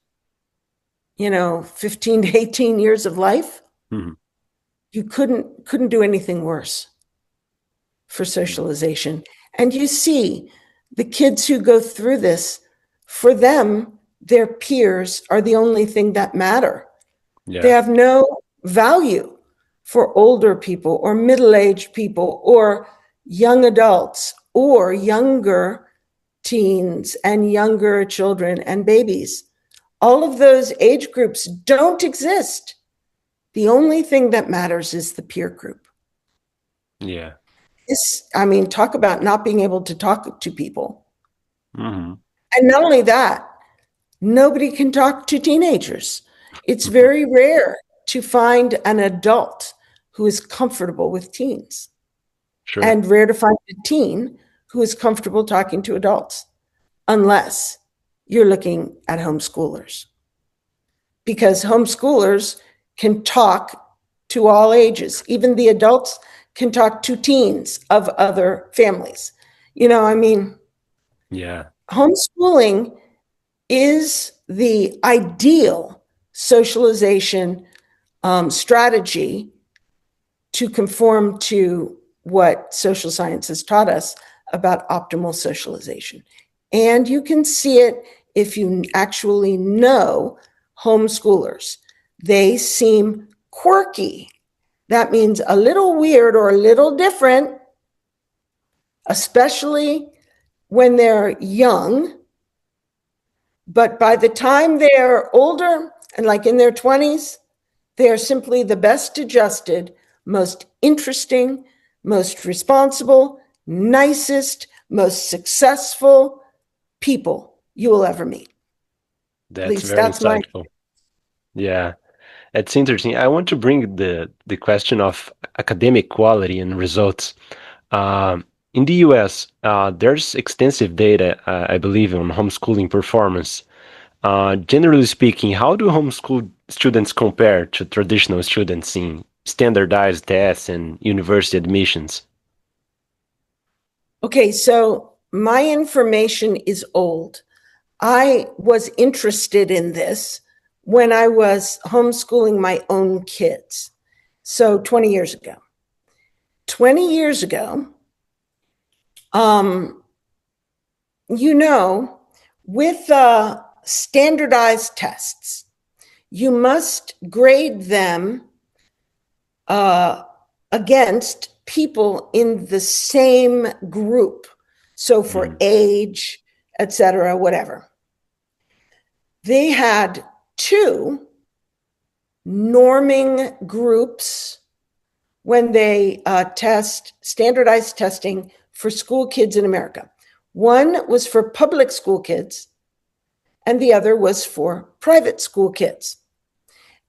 15 to 18 years of life, you couldn't do anything worse for socialization. And you see the kids who go through this, for them, their peers are the only thing that matter. Yeah. They have no value for older people or middle-aged people or young adults or younger teens and younger children and babies. All of those age groups don't exist. The only thing that matters is the peer group. Yeah. Talk about not being able to talk to people. And not only that, nobody can talk to teenagers. It's very rare to find an adult who is comfortable with teens. Sure. And rare to find a teen who is comfortable talking to adults, unless you're looking at homeschoolers. Because homeschoolers can talk to all ages. Even the adults can talk to teens of other families. Yeah. Homeschooling is the ideal socialization strategy to conform to what social science has taught us about optimal socialization. And you can see it if you actually know homeschoolers. They seem quirky. That means a little weird or a little different, especially when they're young. But by the time they're older and like in their 20s, they are simply the best adjusted, most interesting, most responsible, nicest, most successful people you will ever meet. That's very insightful. Yeah, it's interesting. I want to bring the question of academic quality and results. In the US, there's extensive data, I believe, on homeschooling performance. Generally speaking, how do homeschool students compare to traditional students in standardized tests and university admissions? Okay, so my information is old. I was interested in this when I was homeschooling my own kids. So 20 years ago. 20 years ago, with standardized tests, you must grade them against people in the same group. So for age, etc., whatever. They had two norming groups when they test standardized testing for school kids in America. One was for public school kids, and the other was for private school kids.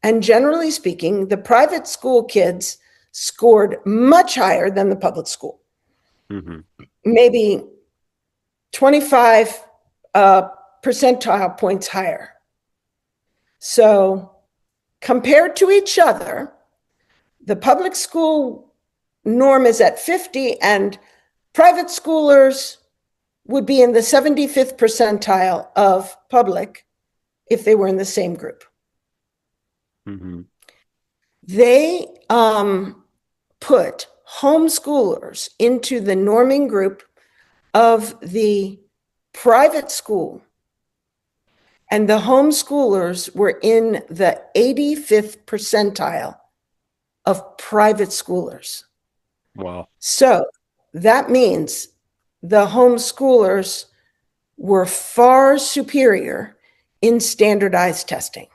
And generally speaking, the private school kids scored much higher than the public school. Maybe 25 percentile points higher. So compared to each other, the public school norm is at 50 and private schoolers would be in the 75th percentile of public if they were in the same group. Mm-hmm. They put homeschoolers into the norming group of the private school, and the homeschoolers were in the 85th percentile of private schoolers. Wow. So that means the homeschoolers were far superior in standardized testing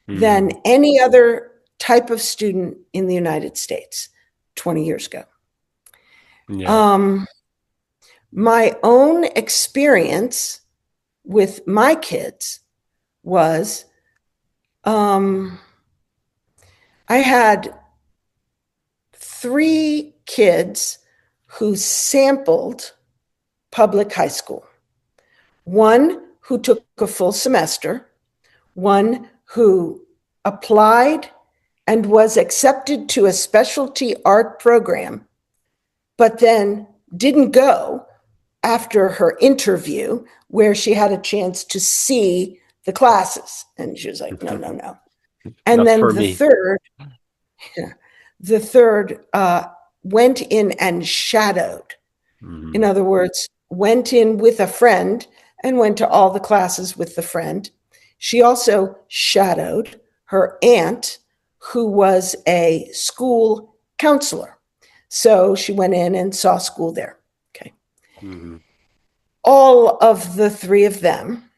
than any other type of student in the United States 20 years ago. Yeah. My own experience with my kids was I had 3 kids who sampled public high school. One who took a full semester, one who applied and was accepted to a specialty art program, but then didn't go after her interview where she had a chance to see the classes. And she was like, no. And Not then for the me. third went in and shadowed. In other words, went in with a friend and went to all the classes with the friend. She also shadowed her aunt, who was a school counselor. So she went in and saw school there. Okay. All of the 3 of them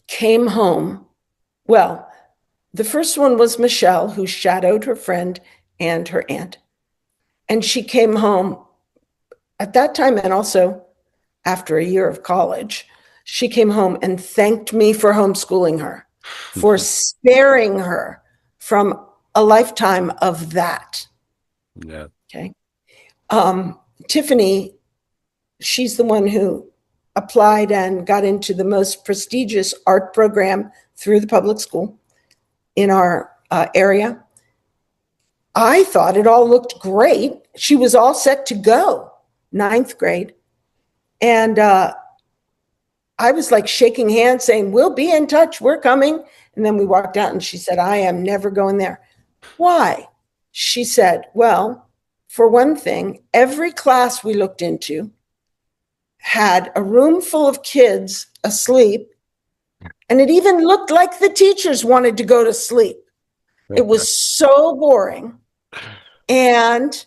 came home. Well, the first one was Michelle, who shadowed her friend and her aunt. And she came home at that time, and also after a year of college, she came home and thanked me for homeschooling her, for sparing her from a lifetime of that. Yeah. Okay. Tiffany, she's the one who applied and got into the most prestigious art program through the public school in our area. I thought it all looked great. She was all set to go, 9th grade. And I was like shaking hands saying, we'll be in touch, we're coming. And then we walked out and she said, I am never going there. Why? She said, well, for one thing, every class we looked into had a room full of kids asleep, and it even looked like the teachers wanted to go to sleep. It was so boring. And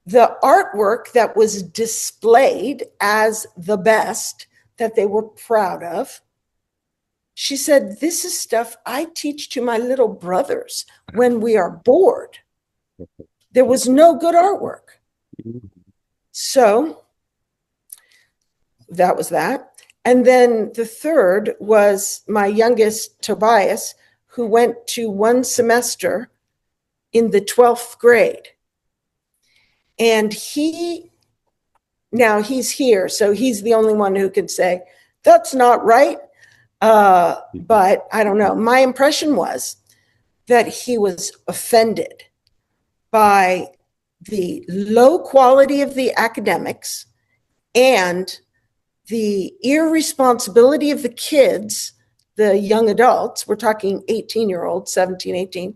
the artwork that was displayed as the best that they were proud of, she said, this is stuff I teach to my little brothers when we are bored. There was no good artwork. So that was that. And then the third was my youngest, Tobias, who went to one semester in the 12th grade. And he's here, so he's the only one who could say, that's not right. But I don't know. My impression was that he was offended by the low quality of the academics and the irresponsibility of the kids, the young adults, we're talking 18-year-olds, 17, 18,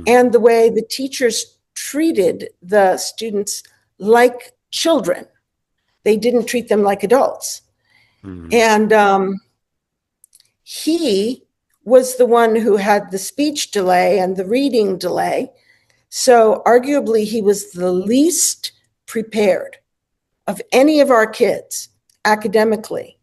and the way the teachers treated the students like children. They didn't treat them like adults. And he was the one who had the speech delay and the reading delay. So arguably he was the least prepared of any of our kids academically.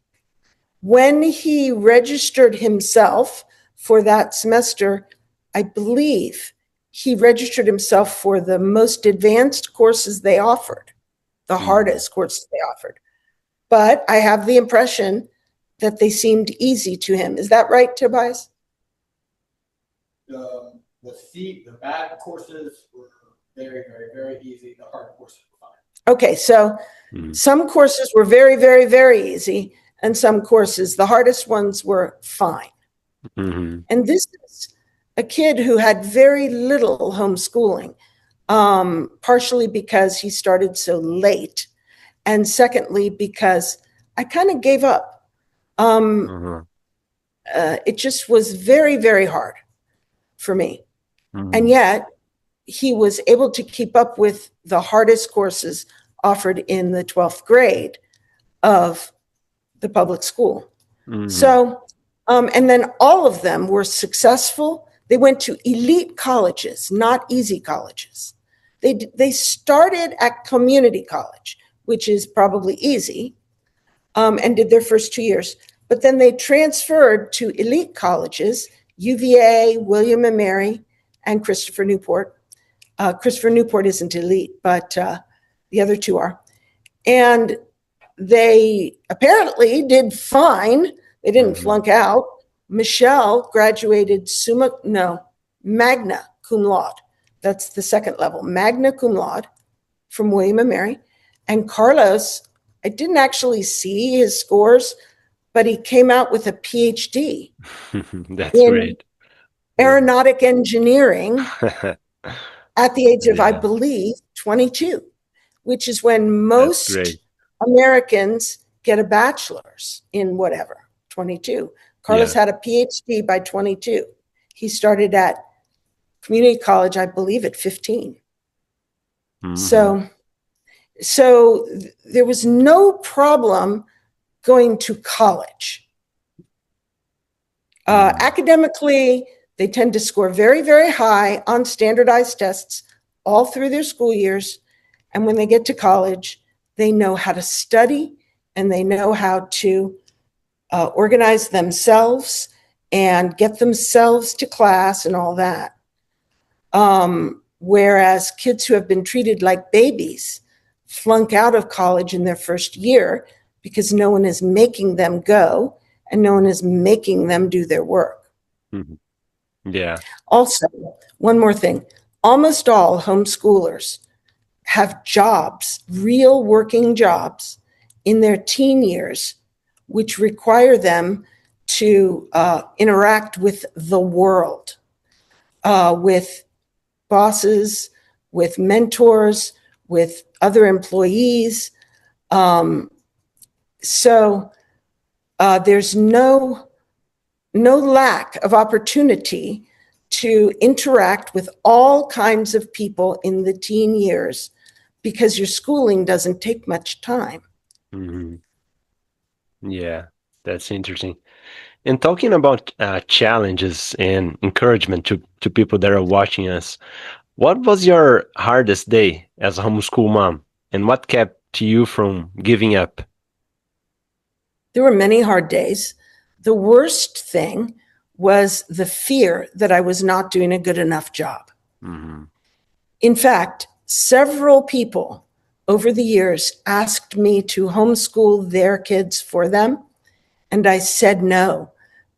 When he registered himself for that semester, I believe he registered himself for the most advanced courses they offered, the hardest courses they offered. But I have the impression that they seemed easy to him. Is that right, Tobias? The bad courses were very, very, very easy. The hard courses were fine. Okay, so some courses were very, very, very easy, and some courses, the hardest ones, were fine. And this is a kid who had very little homeschooling, partially because he started so late, and secondly, because I kind of gave up. It just was very, very hard for me. And yet he was able to keep up with the hardest courses offered in the 12th grade of the public school. So, and then all of them were successful. They went to elite colleges, not easy colleges. They started at community college, which is probably easy, and did their first 2 years. But then they transferred to elite colleges, UVA, William and Mary, and Christopher Newport. Christopher Newport isn't elite, but the other two are. And they apparently did fine. They didn't flunk out. Michelle graduated magna cum laude. That's the second level, magna cum laude from William and Mary. And Carlos, I didn't actually see his scores, but he came out with a PhD. That's great. Aeronautic engineering at the age of, I believe, 22, which is when most Americans get a bachelor's in whatever, 22. Carlos had a PhD by 22. He started at community college, I believe, at 15. So there was no problem going to college. Academically, they tend to score very, very high on standardized tests all through their school years. And when they get to college, they know how to study and they know how to organize themselves and get themselves to class and all that. Whereas kids who have been treated like babies flunk out of college in their first year because no one is making them go and no one is making them do their work. Also, one more thing. Almost all homeschoolers have jobs, real working jobs in their teen years, which require them to interact with the world, with bosses, with mentors, with other employees. So there's no lack of opportunity to interact with all kinds of people in the teen years because your schooling doesn't take much time. Yeah, that's interesting. And talking about challenges and encouragement to people that are watching us, what was your hardest day as a homeschool mom, and what kept you from giving up? There were many hard days. The worst thing was the fear that I was not doing a good enough job. In fact, several people over the years asked me to homeschool their kids for them, and I said no,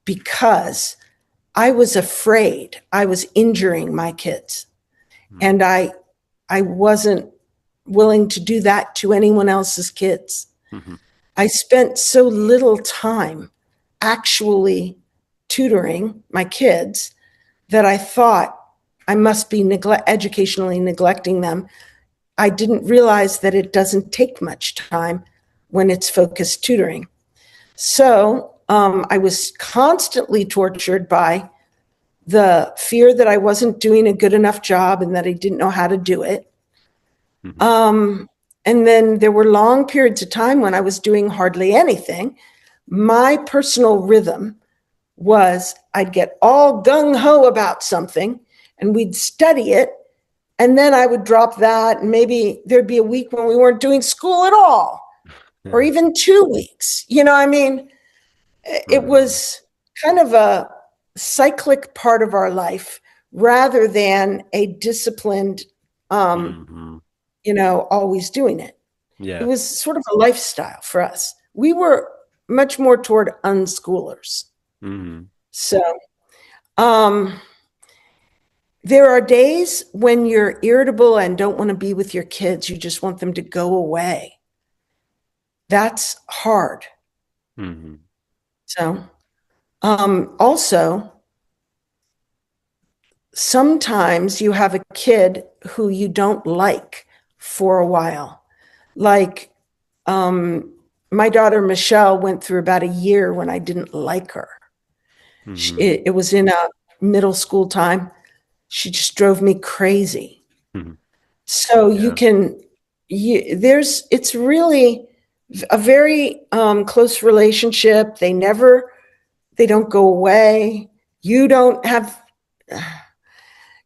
because I was afraid I was injuring my kids. And I wasn't willing to do that to anyone else's kids. I spent so little time actually tutoring my kids that I thought I must be educationally neglecting them. I didn't realize that it doesn't take much time when it's focused tutoring. So I was constantly tortured by the fear that I wasn't doing a good enough job and that I didn't know how to do it. And then there were long periods of time when I was doing hardly anything. My personal rhythm was I'd get all gung-ho about something and we'd study it, and then I would drop that, and maybe there'd be a week when we weren't doing school at all, or even 2 weeks. It was kind of a cyclic part of our life rather than a disciplined, always doing it. It was sort of a lifestyle for us. We were much more toward unschoolers. So there are days when you're irritable and don't want to be with your kids. You just want them to go away. That's hard. So also, sometimes you have a kid who you don't like for a while. Like my daughter Michelle went through about a year when I didn't like her. It was in a middle school time. She just drove me crazy. So it's really a very close relationship. They don't go away. You don't have,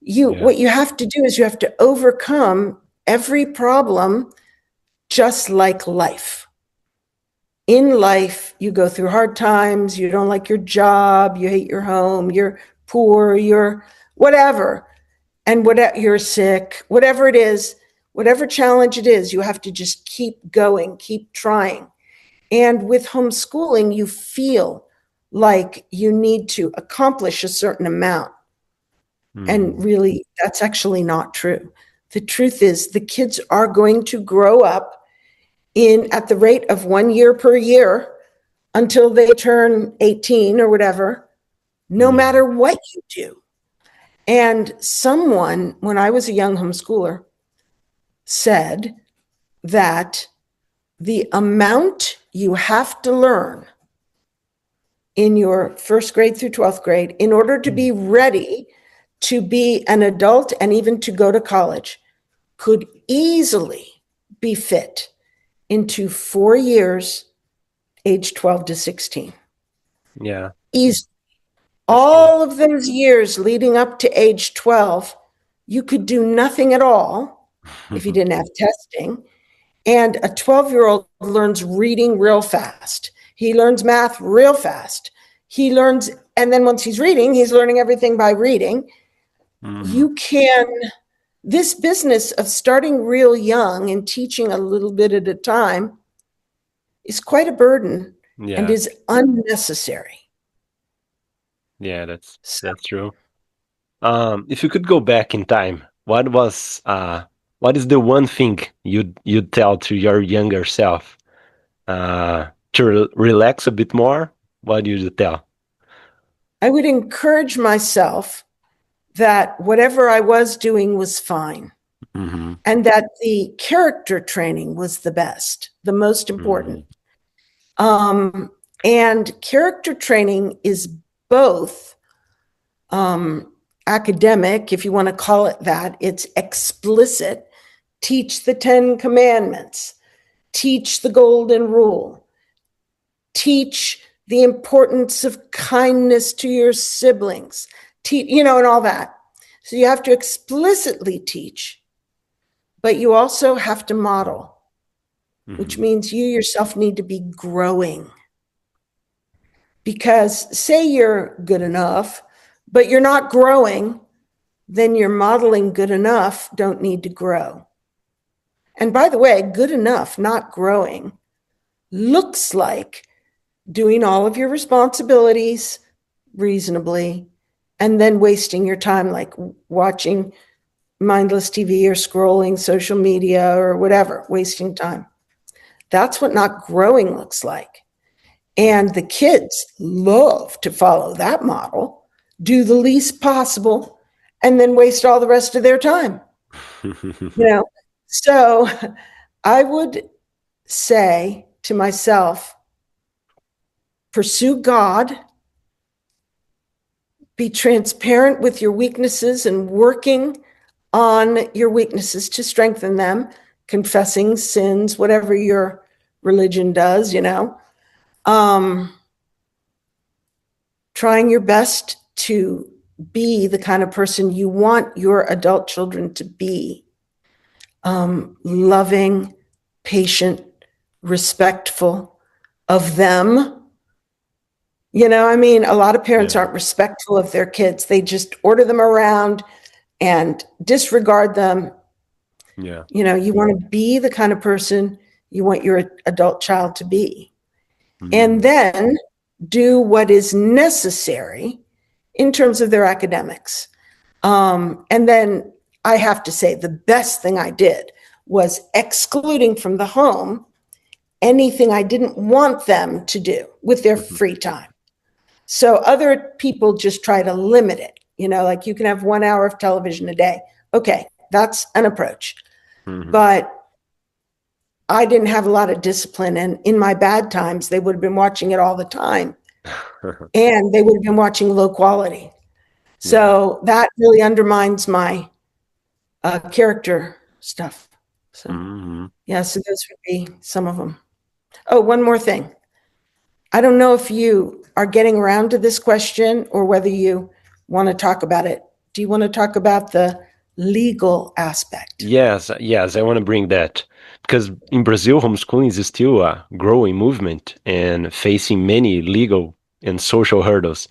what you have to do is you have to overcome every problem, just like life. In life, you go through hard times, you don't like your job, you hate your home, you're poor, you're whatever, and you're sick, whatever it is, whatever challenge it is, you have to just keep going, keep trying. And with homeschooling, you feel like you need to accomplish a certain amount. And really, that's actually not true. The truth is the kids are going to grow up at the rate of 1 year per year until they turn 18 or whatever, no matter what you do. And someone, when I was a young homeschooler, said that the amount you have to learn in your first grade through 12th grade in order to be ready to be an adult and even to go to college could easily be fit into 4 years, age 12 to 16. Yeah. Easy. All of those years leading up to age 12, you could do nothing at all if you didn't have testing. And a 12-year-old learns reading real fast. He learns math real fast. And then once he's reading, he's learning everything by reading. This business of starting real young and teaching a little bit at a time is quite a burden and is unnecessary. Yeah, that's true. If you could go back in time, what is the one thing you'd tell to your younger self to relax a bit more? What do you tell? I would encourage myself that whatever I was doing was fine, and that the character training was the best, the most important. And character training is both academic, if you want to call it that. It's explicit. Teach the 10 commandments. Teach the golden rule. Teach the importance of kindness to your siblings. And all that. So you have to explicitly teach, but you also have to model, which means you yourself need to be growing. Because say you're good enough, but you're not growing, then your modeling good enough don't need to grow. And by the way, good enough, not growing, looks like doing all of your responsibilities reasonably, and then wasting your time, like watching mindless TV or scrolling social media or whatever, wasting time. That's what not growing looks like. And the kids love to follow that model, do the least possible, and then waste all the rest of their time. So I would say to myself, pursue God. Be transparent with your weaknesses and working on your weaknesses to strengthen them, confessing sins, whatever your religion does, trying your best to be the kind of person you want your adult children to be. Loving, patient, respectful of them. A lot of parents aren't respectful of their kids. They just order them around and disregard them. You want to be the kind of person you want your adult child to be. And then do what is necessary in terms of their academics. And then I have to say the best thing I did was excluding from the home anything I didn't want them to do with their free time. So other people just try to limit it, like you can have 1 hour of television a day. Okay, that's an approach. But I didn't have a lot of discipline, and in my bad times, they would have been watching it all the time, and they would have been watching low quality. So that really undermines my character stuff. So so those would be some of them. Oh, one more thing. I don't know if you are getting around to this question or whether you want to talk about it. Do you want to talk about the legal aspect? Yes, I want to bring that because in Brazil, homeschooling is still a growing movement and facing many legal and social hurdles.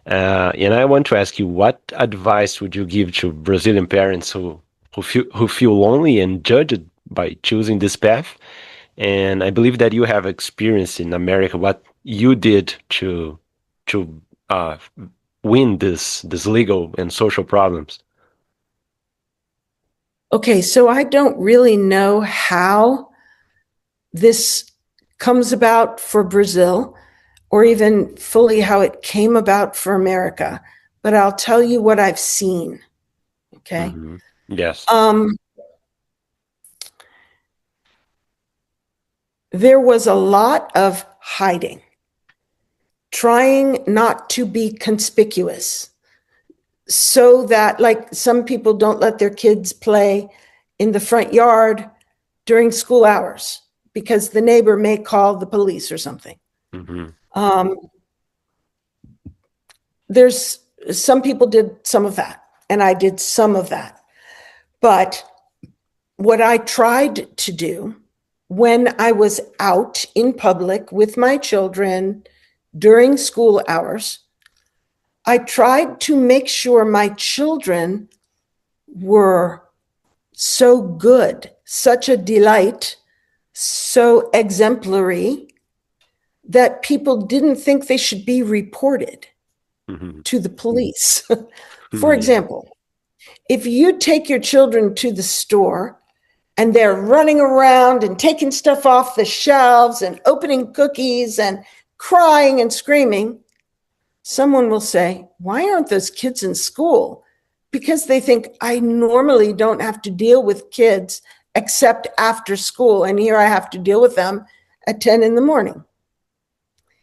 And I want to ask you, what advice would you give to Brazilian parents who feel lonely and judged by choosing this path? And I believe that you have experience in America, what you did to win this legal and social problems. Okay, so I don't really know how this comes about for Brazil or even fully how it came about for America, but I'll tell you what I've seen. Okay. Yes. There was a lot of hiding, trying not to be conspicuous, so that, like, some people don't let their kids play in the front yard during school hours because the neighbor may call the police or something. There's some people did some of that, and I did some of that. But what I tried to do when I was out in public with my children during school hours, I tried to make sure my children were so good, such a delight, so exemplary, that people didn't think they should be reported to the police. For example, if you take your children to the store and they're running around and taking stuff off the shelves and opening cookies and crying and screaming, someone will say, why aren't those kids in school? Because they think, I normally don't have to deal with kids except after school, and here I have to deal with them at 10 in the morning.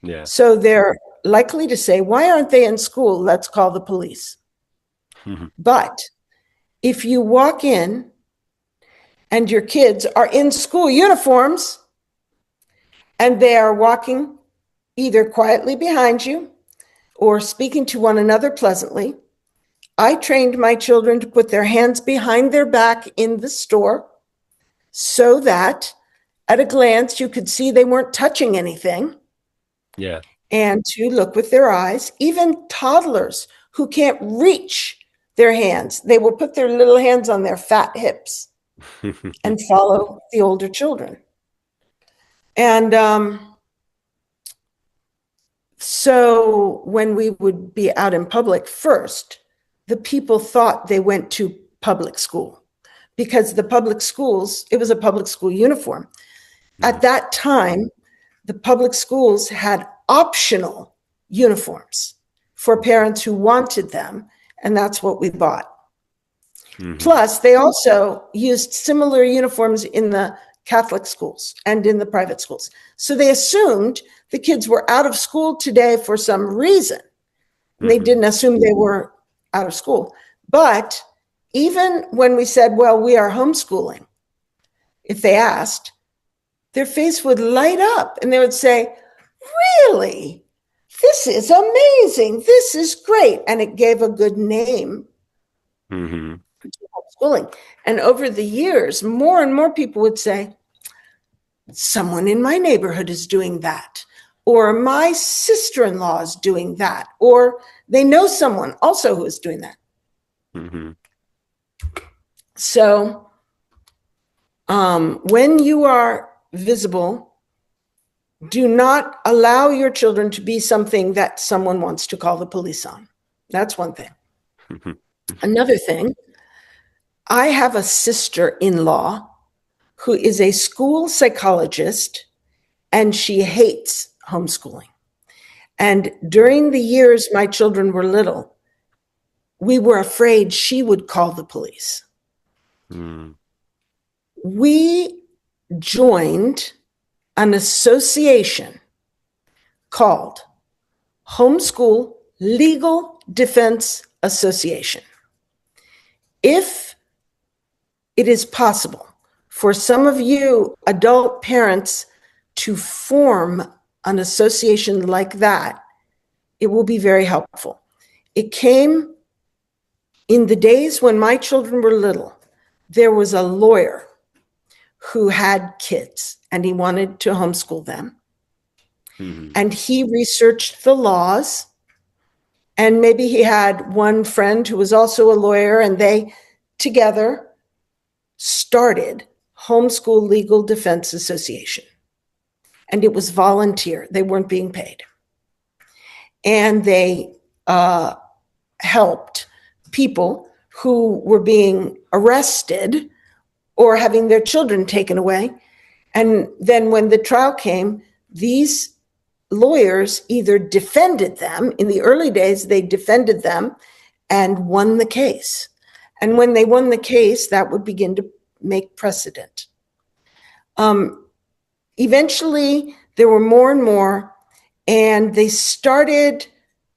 Yeah. So they're likely to say, why aren't they in school? Let's call the police. But if you walk in and your kids are in school uniforms and they are walking either quietly behind you or speaking to one another pleasantly, I trained my children to put their hands behind their back in the store so that at a glance you could see they weren't touching anything. Yeah. And to look with their eyes. Even toddlers who can't reach their hands, they will put their little hands on their fat hips and follow the older children. And so when we would be out in public first, the people thought they went to public school because the public schools, it was a public school uniform. At that time, the public schools had optional uniforms for parents who wanted them, and that's what we bought. Plus, they also used similar uniforms in the Catholic schools and in the private schools. So they assumed the kids were out of school today for some reason. And they didn't assume they were out of school. But even when we said, well, we are homeschooling, if they asked, their face would light up and they would say, really? This is amazing. This is great. And it gave a good name to homeschooling. And over the years, more and more people would say, someone in my neighborhood is doing that, or my sister-in-law is doing that, or they know someone also who is doing that. So when you are visible, do not allow your children to be something that someone wants to call the police on. That's one thing. Another thing, I have a sister-in-law who is a school psychologist, and she hates homeschooling. And during the years my children were little, we were afraid she would call the police. We joined an association called Homeschool Legal Defense Association. If it is possible for some of you adult parents to form an association like that, it will be very helpful. It came in the days when my children were little. There was a lawyer who had kids and he wanted to homeschool them. Mm-hmm. And he researched the laws, and maybe he had one friend who was also a lawyer, and they together started Homeschool Legal Defense Association. And it was volunteer. They weren't being paid. And they helped people who were being arrested or having their children taken away. And then when the trial came, these lawyers either defended them. In the early days, they defended them and won the case. And when they won the case, that would begin to make precedent. Eventually, there were more and more, and they started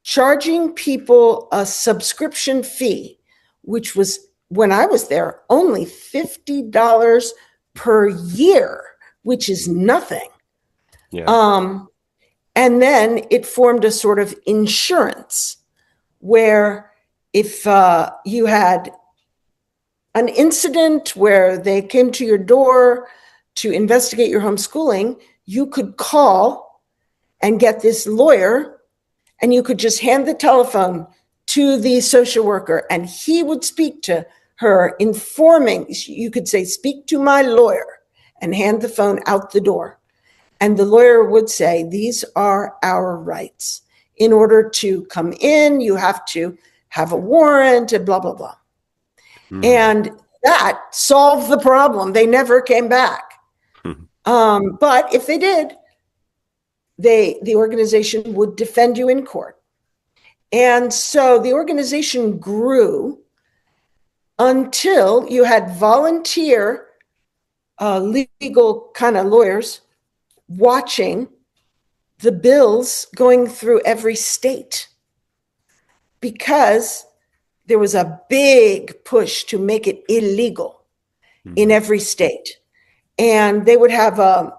charging people a subscription fee, which was, when I was there, only $50 per year, which is nothing. Yeah. And then it formed a sort of insurance where if you had an incident where they came to your door to investigate your homeschooling, you could call and get this lawyer, and you could just hand the telephone to the social worker, and he would speak to her, informing. You could say, "Speak to my lawyer," and hand the phone out the door. And the lawyer would say, "These are our rights. In order to come in, you have to have a warrant," and blah, blah, blah. Mm. And that solved the problem. They never came back. But if they did, the organization would defend you in court. And so the organization grew until you had volunteer legal kind of lawyers watching the bills going through every state, because there was a big push to make it illegal in every state. And they would have a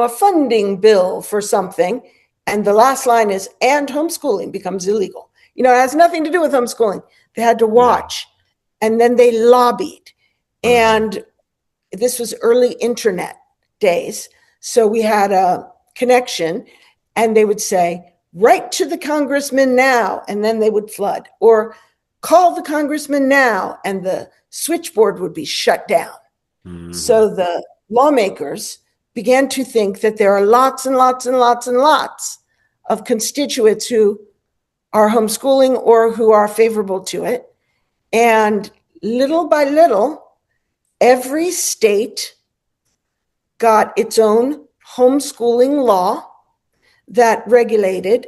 funding bill for something, and the last line is, "and homeschooling becomes illegal." It has nothing to do with homeschooling. They had to watch. And then they lobbied. And this was early internet days. So we had a connection, and they would say, "Write to the congressman now," and then they would flood. Or "Call the congressman now," and the switchboard would be shut down. Mm-hmm. So the lawmakers began to think that there are lots and lots and lots and lots of constituents who are homeschooling or who are favorable to it. And little by little, every state got its own homeschooling law that regulated.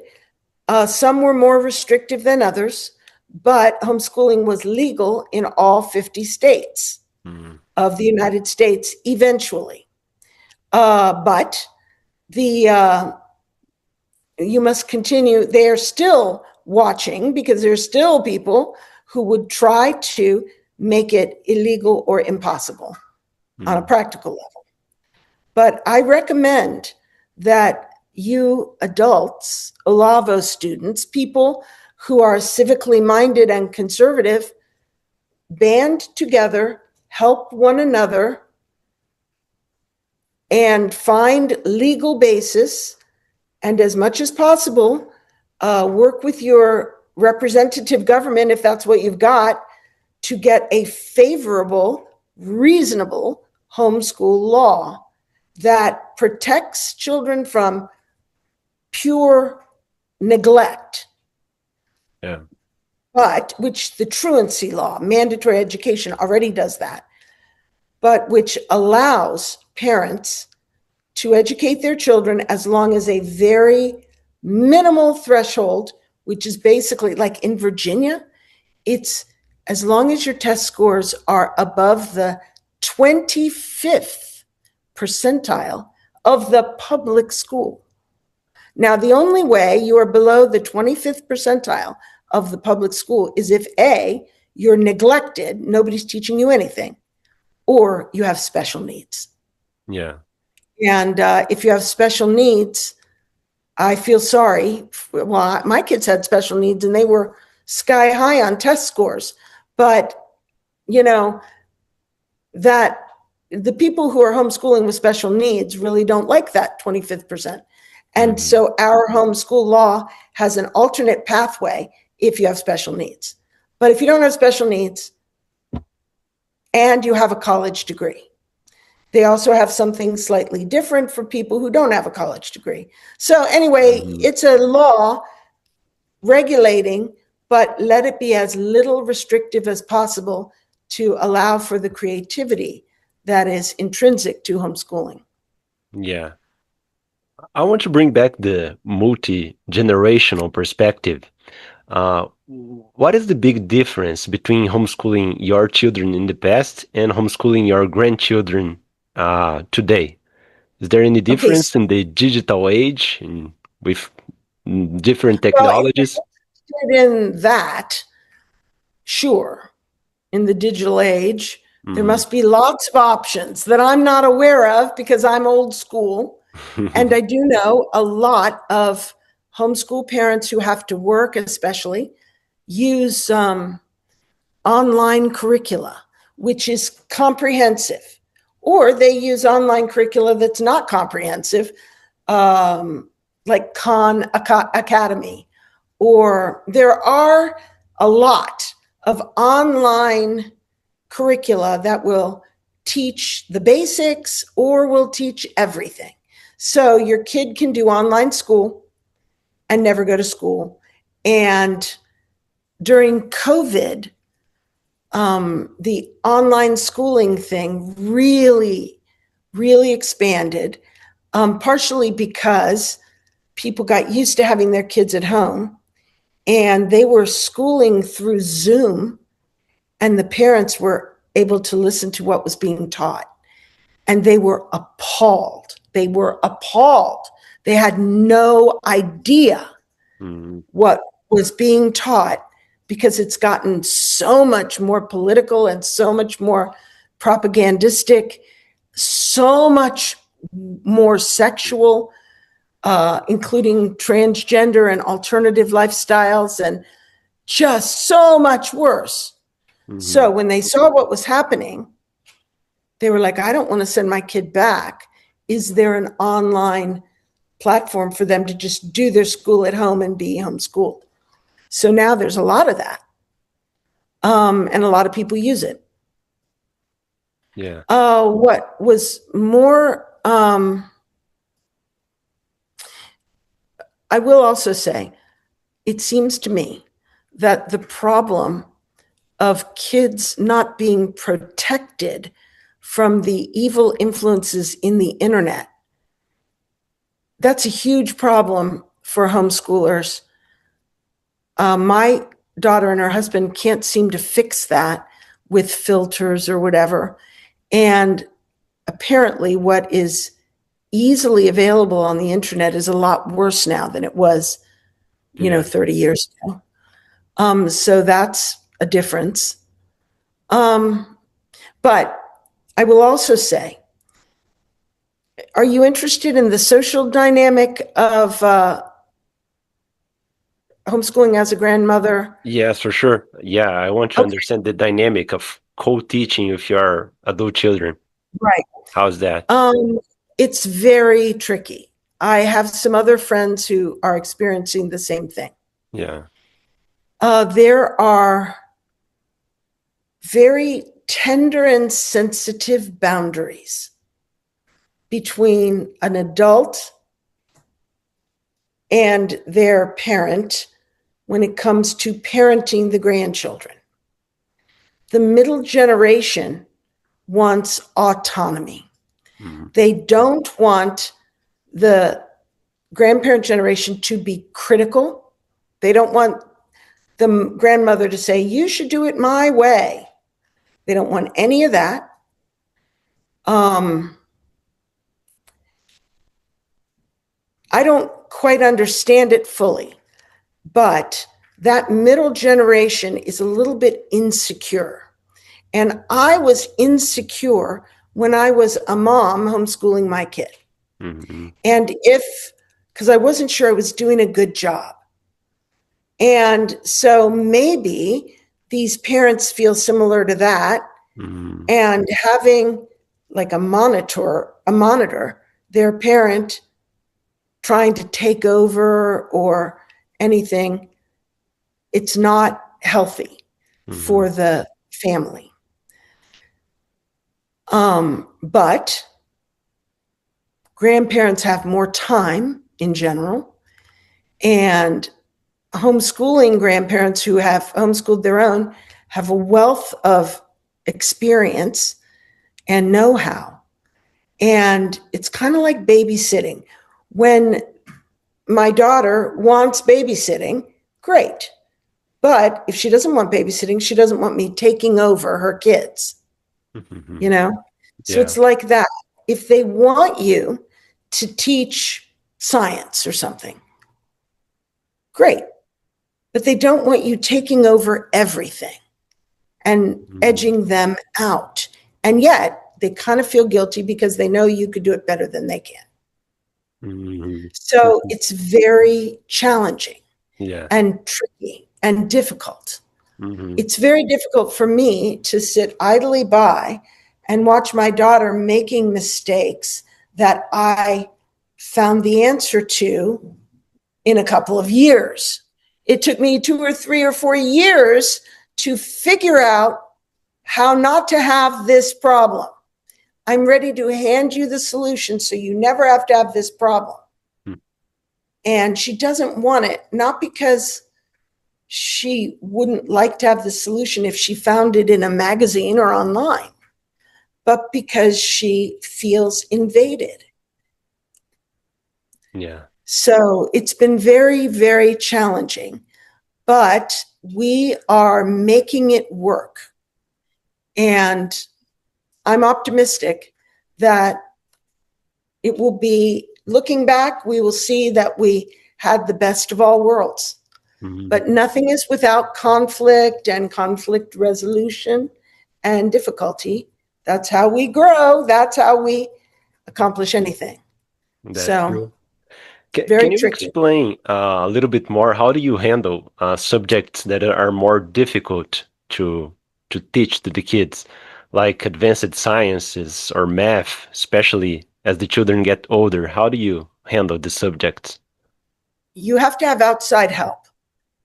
Some were more restrictive than others, but homeschooling was legal in all 50 states of the United States eventually. But you must continue. They are still watching, because there's still people who would try to make it illegal or impossible on a practical level. But I recommend that you adults, Olavo students, people who are civically minded and conservative, band together, help one another, and find legal basis, and as much as possible, work with your representative government, if that's what you've got, to get a favorable, reasonable homeschool law that protects children from pure neglect. Yeah. But which the truancy law, mandatory education, already does that, but which allows parents to educate their children as long as a very minimal threshold, which is basically like in Virginia, it's as long as your test scores are above the 25th percentile of the public school. Now, the only way you are below the 25th percentile of the public school is if A, you're neglected, nobody's teaching you anything, or you have special needs. Yeah. And if you have special needs, I feel sorry. Well, my kids had special needs and they were sky high on test scores. But, you know, that the people who are homeschooling with special needs really don't like that 25th percent. And so our homeschool law has an alternate pathway if you have special needs. But if you don't have special needs and you have a college degree, they also have something slightly different for people who don't have a college degree. So anyway, it's a law regulating, but let it be as little restrictive as possible to allow for the creativity that is intrinsic to homeschooling. Yeah. I want to bring back the multi-generational perspective. What is the big difference between homeschooling your children in the past and homeschooling your grandchildren today? Is there any difference in the digital age and with different technologies? Well, in that, sure, in the digital age, there must be lots of options that I'm not aware of because I'm old school. And I do know a lot of homeschool parents who have to work, especially, use online curricula, which is comprehensive, or they use online curricula that's not comprehensive, like Khan Academy, or there are a lot of online curricula that will teach the basics or will teach everything. So your kid can do online school and never go to school. And during COVID, the online schooling thing really, really expanded, partially because people got used to having their kids at home and they were schooling through Zoom, and the parents were able to listen to what was being taught. And they were appalled. They were appalled. They had no idea what was being taught because it's gotten so much more political and so much more propagandistic, so much more sexual, including transgender and alternative lifestyles, and just so much worse. So when they saw what was happening, they were like, I don't want to send my kid back. Is there an online platform for them to just do their school at home and be homeschooled? So now there's a lot of that. And a lot of people use it. Yeah. What was more, I will also say, it seems to me that the problem of kids not being protected from the evil influences in the internet, that's a huge problem for homeschoolers. My daughter and her husband can't seem to fix that with filters or whatever. And apparently what is easily available on the internet is a lot worse now than it was, 30 years ago. So that's a difference. But I will also say, are you interested in the social dynamic of homeschooling as a grandmother? Yes, for sure. Yeah, I want to understand the dynamic of co-teaching with your adult children. Right. How's that? It's very tricky. I have some other friends who are experiencing the same thing. Yeah. There are very tender and sensitive boundaries between an adult and their parent when it comes to parenting the grandchildren. The middle generation wants autonomy. They don't want the grandparent generation to be critical. They don't want the grandmother to say, you should do it my way. They don't want any of that. I don't quite understand it fully, but that middle generation is a little bit insecure. And I was insecure when I was a mom homeschooling my kid. Mm-hmm. And because I wasn't sure I was doing a good job. And so maybe these parents feel similar to that. Mm-hmm. And having like a monitor their parent trying to take over or anything, it's not healthy for the family. But grandparents have more time in general, and homeschooling grandparents who have homeschooled their own have a wealth of experience and know-how. And it's kind of like babysitting. When my daughter wants babysitting, great. But if she doesn't want babysitting, she doesn't want me taking over her kids, you know? So Yeah. it's like that. If they want you to teach science or something, great. But they don't want you taking over everything and edging them out. And yet they kind of feel guilty because they know you could do it better than they can. Mm-hmm. So it's very challenging Yeah. and tricky and difficult. Mm-hmm. It's very difficult for me to sit idly by and watch my daughter making mistakes that I found the answer to in a couple of years. It took me 2 or 3 or 4 years to figure out how not to have this problem. I'm ready to hand you the solution so you never have to have this problem. And she doesn't want it, not because she wouldn't like to have the solution if she found it in a magazine or online, but because she feels invaded. Yeah. So it's been very, very challenging, but we are making it work. And I'm optimistic that it will be, looking back, we will see that we had the best of all worlds. Mm-hmm. But nothing is without conflict and conflict resolution and difficulty. That's how we grow. That's how we accomplish anything. That's So, true. very Can you tricky. explain a little bit more? How do you handle subjects that are more difficult to teach to the kids, like advanced sciences or math, especially as the children get older? How do you handle the subjects? You have to have outside help.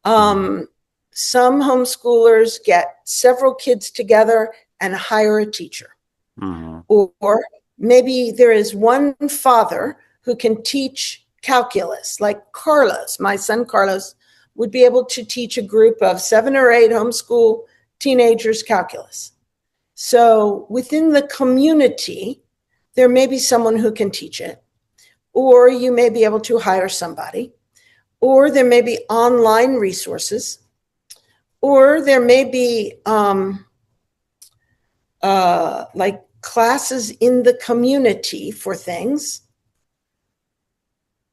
Some homeschoolers get several kids together and hire a teacher. Mm-hmm. Or maybe there is one father who can teach calculus, like Carlos. My son Carlos would be able to teach a group of 7 or 8 homeschool teenagers calculus. So within the community, there may be someone who can teach it, or you may be able to hire somebody, or there may be online resources, or there may be like classes in the community for things.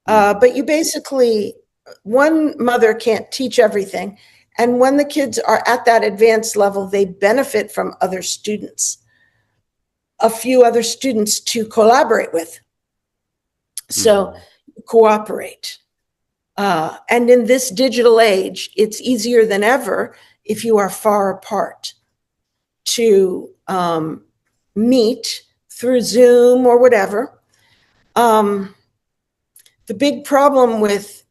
But you basically, one mother can't teach everything. And when the kids are at that advanced level, they benefit from other students, a few other students to collaborate with. So cooperate. And in this digital age, it's easier than ever if you are far apart to meet through Zoom or whatever. The big problem with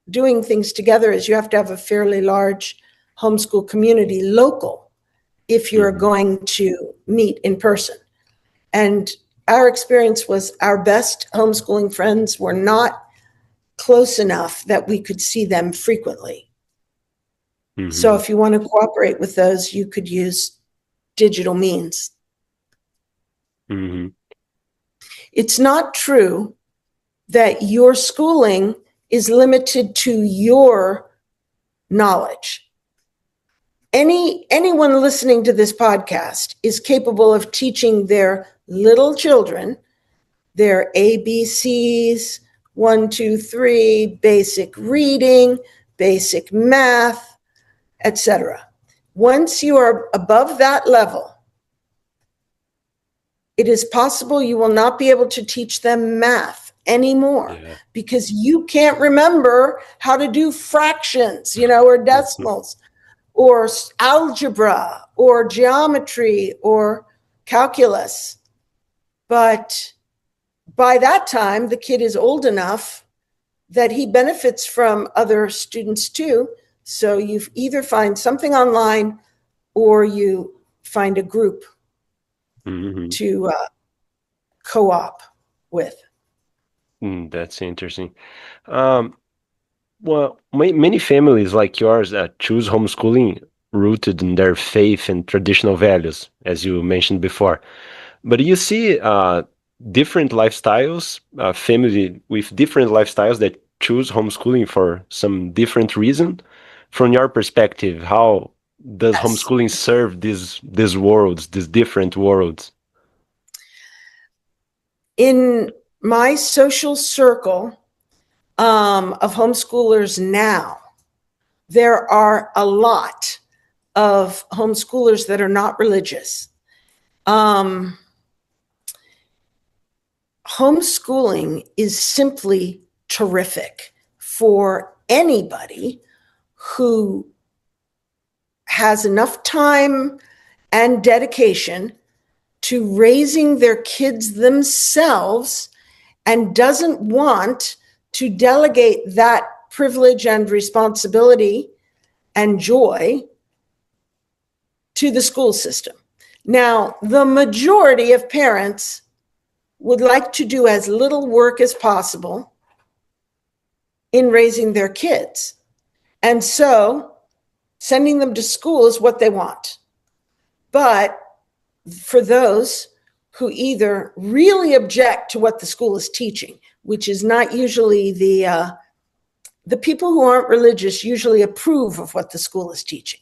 doing things together is you have to have a fairly large homeschool community local if you're going to meet in person. And our experience was our best homeschooling friends were not close enough that we could see them frequently. Mm-hmm. So if you want to cooperate with those, you could use digital means. Mm-hmm. It's not true that your schooling is limited to your knowledge. Anyone listening to this podcast is capable of teaching their little children their ABCs 1, 2, 3, basic reading, basic math, etc. Once you are above that level, it is possible you will not be able to teach them math anymore because you can't remember how to do fractions, or decimals, or algebra, or geometry, or calculus. But by that time, the kid is old enough that he benefits from other students too. So you either find something online or you find a group to co-op with. That's interesting. Well, many families like yours choose homeschooling rooted in their faith and traditional values, as you mentioned before. But you see different lifestyles, family with different lifestyles that choose homeschooling for some different reason. From your perspective, how does homeschooling serve these worlds, these different worlds? In my social circle of homeschoolers now, there are a lot of homeschoolers that are not religious. Homeschooling is simply terrific for anybody who has enough time and dedication to raising their kids themselves and doesn't want to delegate that privilege and responsibility and joy to the school system. Now, the majority of parents would like to do as little work as possible in raising their kids. And so sending them to school is what they want. But for those who either really object to what the school is teaching, which is not usually the people who aren't religious usually approve of what the school is teaching.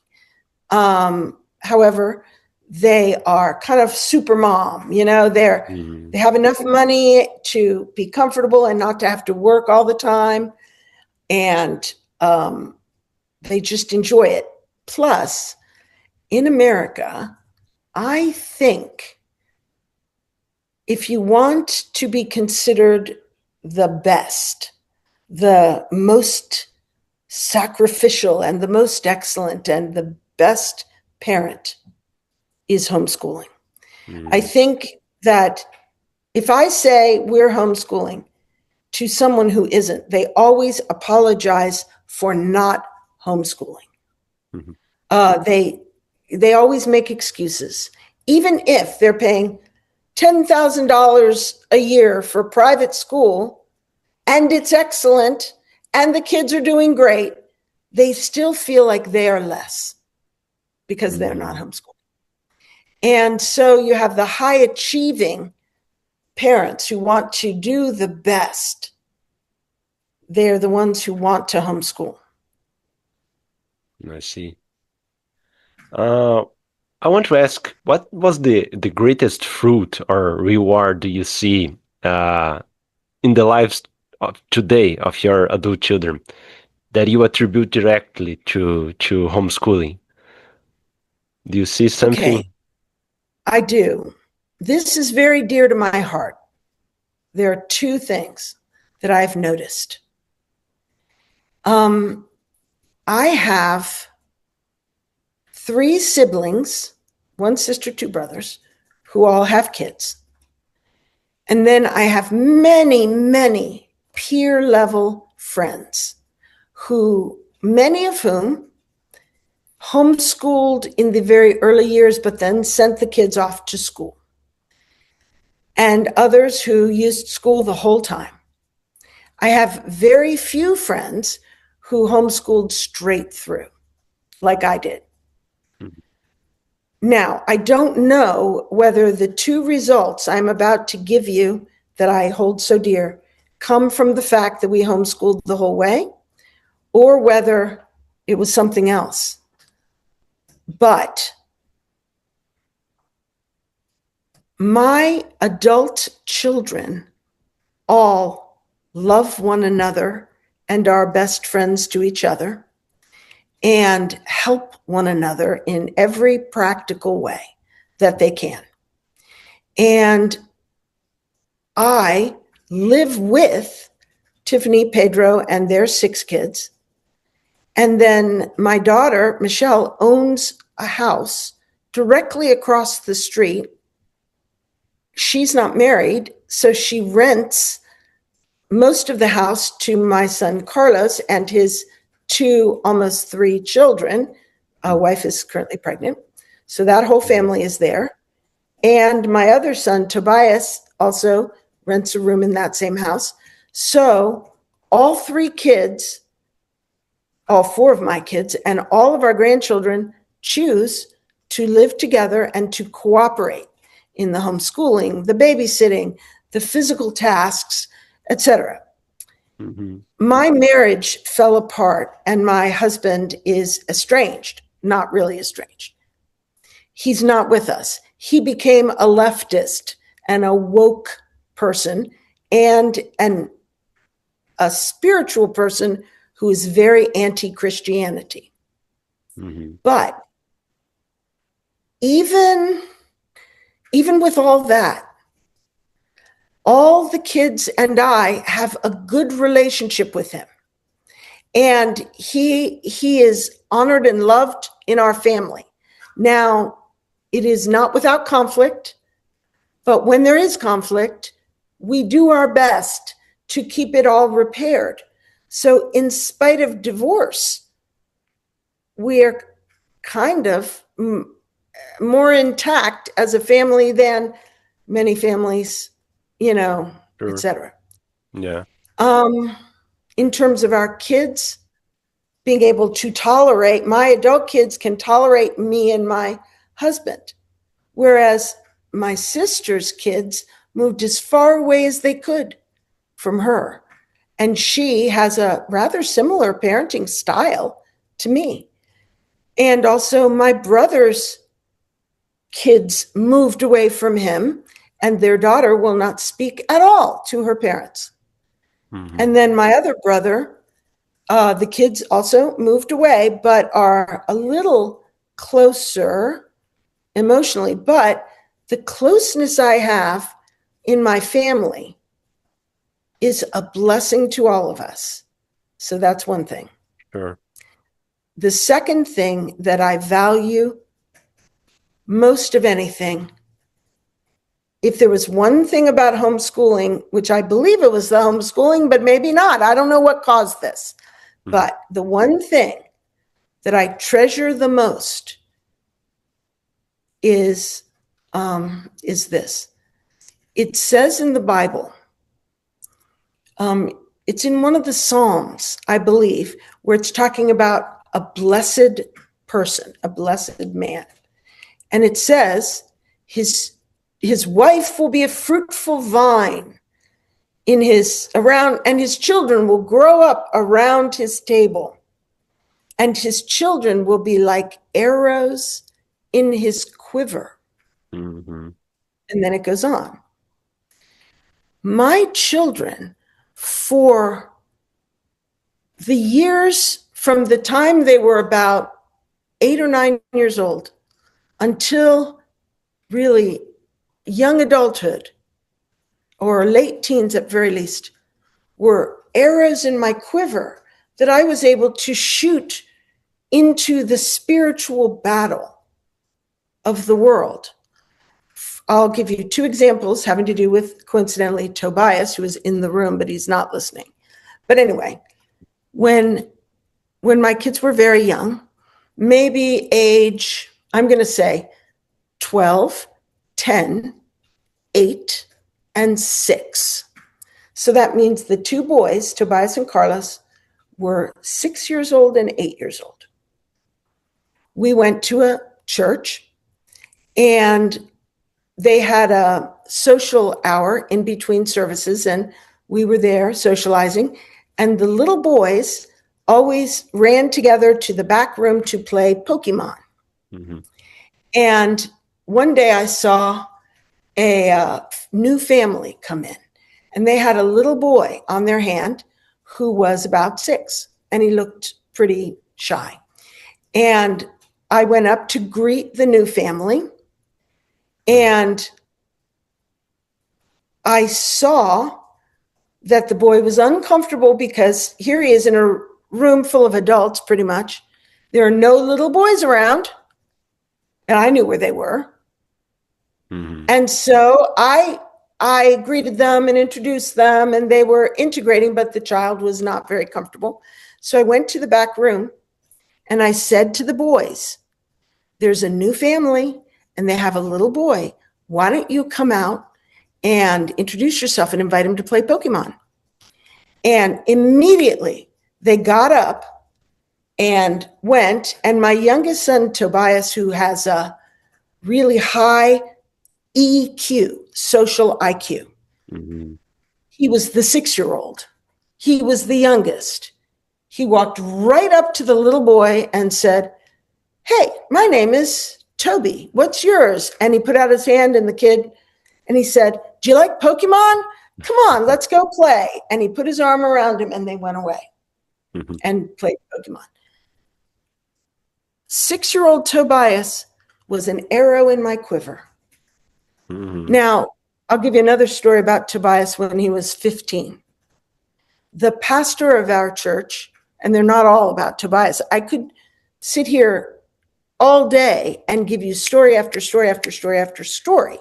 However, they are kind of super mom, they have enough money to be comfortable and not to have to work all the time. And they just enjoy it. Plus, in America, I think if you want to be considered the best, the most sacrificial and the most excellent and the best parent is homeschooling. I think that if I say we're homeschooling to someone who isn't, they always apologize for not homeschooling. They always make excuses, even if they're paying $10,000 a year for private school and it's excellent and the kids are doing great. They still feel like they are less because they're not homeschooling. And so you have the high achieving parents who want to do the best. They're the ones who want to homeschool. I see. I want to ask, what was the greatest fruit or reward do you see in the lives of today of your adult children that you attribute directly to homeschooling? Do you see something? Okay, I do. This is very dear to my heart. There are two things that I've noticed. I have 3 siblings, 1 sister, 2 brothers, who all have kids. And then I have many, many peer level friends who, many of whom homeschooled in the very early years, but then sent the kids off to school. And others who used school the whole time. I have very few friends who homeschooled straight through, like I did. Now, I don't know whether the 2 results I'm about to give you that I hold so dear come from the fact that we homeschooled the whole way, or whether it was something else. But my adult children all love one another and are best friends to each other, and help one another in every practical way that they can. And I live with Tiffany, Pedro, and their 6 kids. And then my daughter, Michelle, owns a house directly across the street. She's not married, so she rents most of the house to my son, Carlos, and his 2, almost 3 children. Wife is currently pregnant. So that whole family is there. And my other son, Tobias, also rents a room in that same house. So all 3 kids, all 4 of my kids, and all of our grandchildren choose to live together and to cooperate in the homeschooling, the babysitting, the physical tasks, etc. Mm-hmm. My marriage fell apart and my husband is estranged, not really estranged. He's not with us. He became a leftist and a woke person and a spiritual person who is very anti-Christianity. Mm-hmm. But even with all that, all the kids and I have a good relationship with him. And he is honored and loved in our family. Now, it is not without conflict, but when there is conflict, we do our best to keep it all repaired. So in spite of divorce, we are kind of more intact as a family than many families, Sure. etc. Yeah. In terms of our kids being able to tolerate, my adult kids can tolerate me and my husband, whereas my sister's kids moved as far away as they could from her. And she has a rather similar parenting style to me. And also my brother's kids moved away from him, and their daughter will not speak at all to her parents. Mm-hmm. And then my other brother, the kids also moved away, but are a little closer emotionally. But the closeness I have in my family is a blessing to all of us. So that's one thing. Sure. The second thing that I value most of anything, if there was one thing about homeschooling, which I believe it was the homeschooling, but maybe not, I don't know what caused this. Mm-hmm. But the one thing that I treasure the most is this. It says in the Bible, it's in one of the Psalms, I believe, where it's talking about a blessed person, a blessed man. And it says his wife will be a fruitful vine and his children will grow up around his table, and his children will be like arrows in his quiver. Mm-hmm. And then it goes on. My children, for the years from the time they were about 8 or 9 years old until really young adulthood, or late teens at very least, were arrows in my quiver that I was able to shoot into the spiritual battle of the world. I'll give you 2 examples having to do with, coincidentally, Tobias, who is in the room, but he's not listening. But anyway, when my kids were very young, maybe age, I'm going to say 12, 10, 8, and 6. So that means the 2 boys, Tobias and Carlos, were 6 years old and 8 years old. We went to a church, and they had a social hour in between services, and we were there socializing. And the little boys always ran together to the back room to play Pokemon. Mm-hmm. And one day I saw a new family come in, and they had a little boy on their hand who was about 6, and he looked pretty shy. And I went up to greet the new family, and I saw that the boy was uncomfortable because here he is in a room full of adults, pretty much. There are no little boys around, and I knew where they were. Mm-hmm. And so I greeted them and introduced them, and they were integrating, but the child was not very comfortable. So I went to the back room, and I said to the boys, there's a new family, and they have a little boy. Why don't you come out and introduce yourself and invite him to play Pokemon? And immediately they got up and went, and my youngest son, Tobias, who has a really high EQ, social IQ. Mm-hmm. He was the 6-year-old. He was the youngest. He walked right up to the little boy and said, hey, my name is Toby. What's yours? And he put out his hand, and the kid, and he said, do you like Pokemon? Come on, let's go play. And he put his arm around him, and they went away and played Pokemon. 6-year-old Tobias was an arrow in my quiver. Mm-hmm. Now, I'll give you another story about Tobias when he was 15. The pastor of our church, and they're not all about Tobias. I could sit here all day and give you story after story after story after story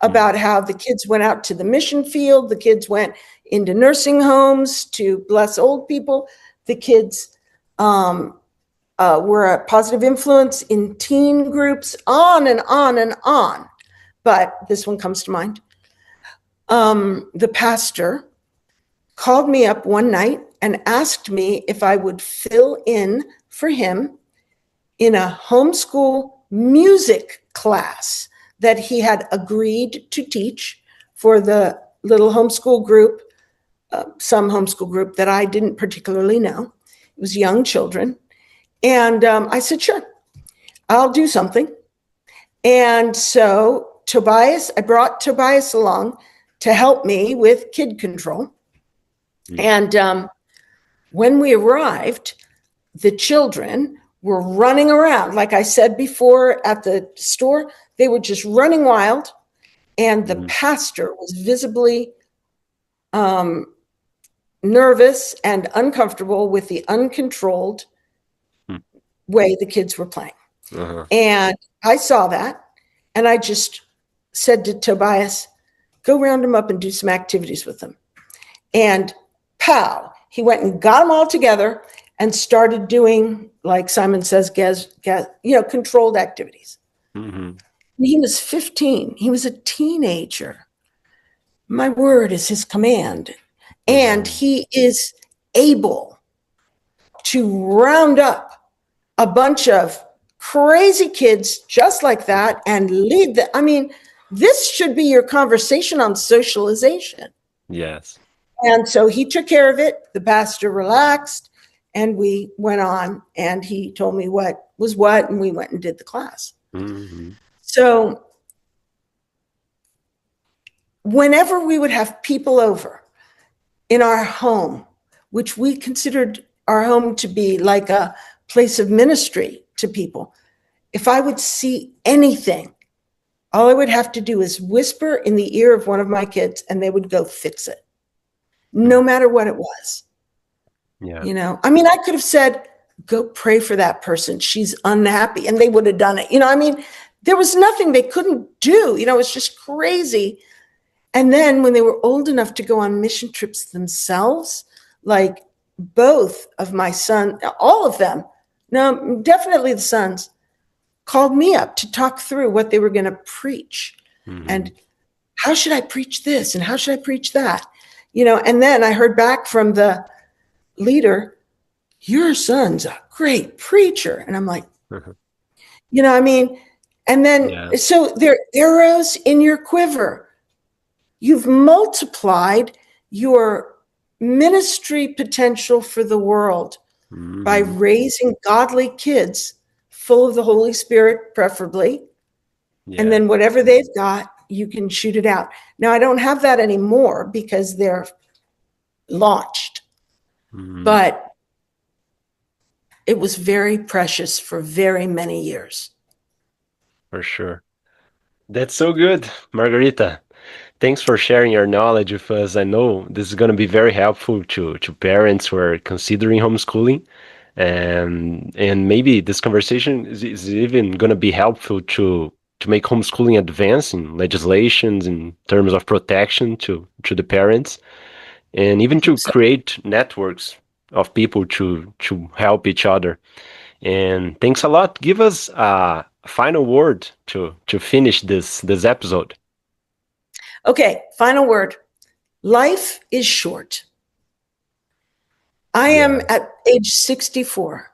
about how the kids went out to the mission field, the kids went into nursing homes to bless old people, the kids were a positive influence in teen groups, on and on and on. But this one comes to mind. The pastor called me up one night and asked me if I would fill in for him in a homeschool music class that he had agreed to teach for the little homeschool group, some homeschool group that I didn't particularly know. It was young children. And I said, sure, I'll do something. And so I brought Tobias along to help me with kid control. Mm-hmm. And when we arrived, the children were running around. Like I said before at the store, they were just running wild. And the pastor was visibly nervous and uncomfortable with the uncontrolled way the kids were playing. Uh-huh. And I saw that. And I just said to Tobias, go round them up and do some activities with them. And pow, he went and got them all together and started doing, like Simon says, controlled activities. Mm-hmm. He was 15. He was a teenager. My word is his command. And he is able to round up a bunch of crazy kids just like that and lead them. I mean, this should be your conversation on socialization. Yes. And so he took care of it. The pastor relaxed, and we went on, and he told me what was what, and we went and did the class. Mm-hmm. So whenever we would have people over in our home, which we considered our home to be like a place of ministry to people, if I would see anything, all I would have to do is whisper in the ear of one of my kids, and they would go fix it, no matter what it was. Yeah. You know, I mean, I could have said, go pray for that person. She's unhappy. And they would have done it. You know, I mean, there was nothing they couldn't do. You know, it's just crazy. And then when they were old enough to go on mission trips themselves, like both of my sons, all of them, no, definitely the sons, called me up to talk through what they were going to preach. Mm-hmm. And how should I preach this? And how should I preach that? You know, and then I heard back from the leader, your son's a great preacher. And I'm like, you know, I mean, and then, so they're arrows in your quiver. You've multiplied your ministry potential for the world by raising godly kids full of the Holy Spirit, preferably. Yeah. And then whatever they've got, you can shoot it out. Now, I don't have that anymore because they're launched, but it was very precious for very many years. For sure. That's so good, Margarita. Thanks for sharing your knowledge with us. I know this is going to be very helpful to parents who are considering homeschooling. And maybe this conversation is even going to be helpful to make homeschooling advance in legislations in terms of protection to the parents, and even to create networks of people to help each other. And thanks a lot. Give us a final word to finish this episode. Okay, final word. Life is short. I am at age 64,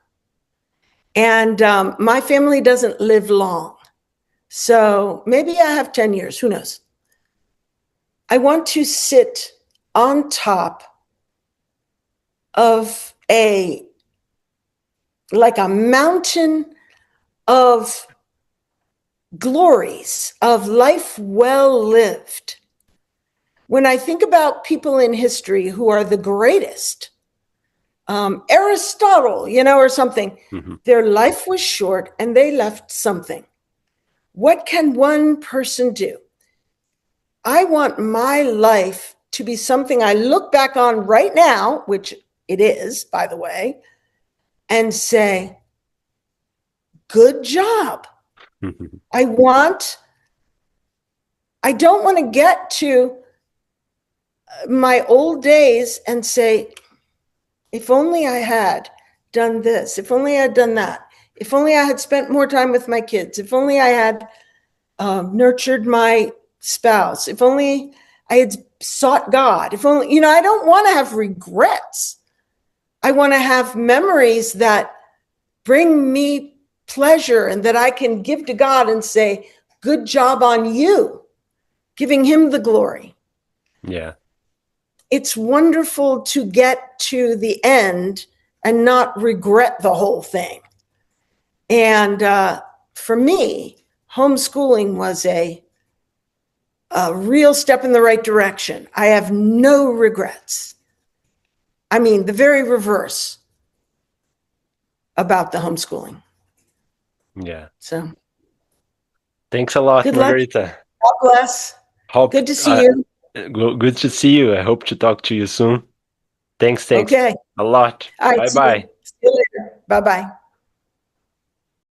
and my family doesn't live long. So maybe I have 10 years, who knows? I want to sit on top of like a mountain of glories of life well lived. When I think about people in history who are the greatest, Aristotle, or something, their life was short and they left something. What can one person do? I want my life to be something I look back on right now, which it is, by the way, and say, good job. I don't want to get to my old days and say, if only I had done this, if only I had done that, if only I had spent more time with my kids, if only I had nurtured my spouse, if only I had sought God, if only, I don't want to have regrets. I want to have memories that bring me pleasure and that I can give to God and say, good job on you, giving him the glory. Yeah. It's wonderful to get to the end and not regret the whole thing. And for me, homeschooling was a real step in the right direction. I have no regrets. I mean, the very reverse about the homeschooling. Yeah. So thanks a lot, good luck. Margarita. God bless. Good to see you. Good to see you. I hope to talk to you soon. Thanks Okay. a lot. All right, Bye-bye. see you later. Bye-bye.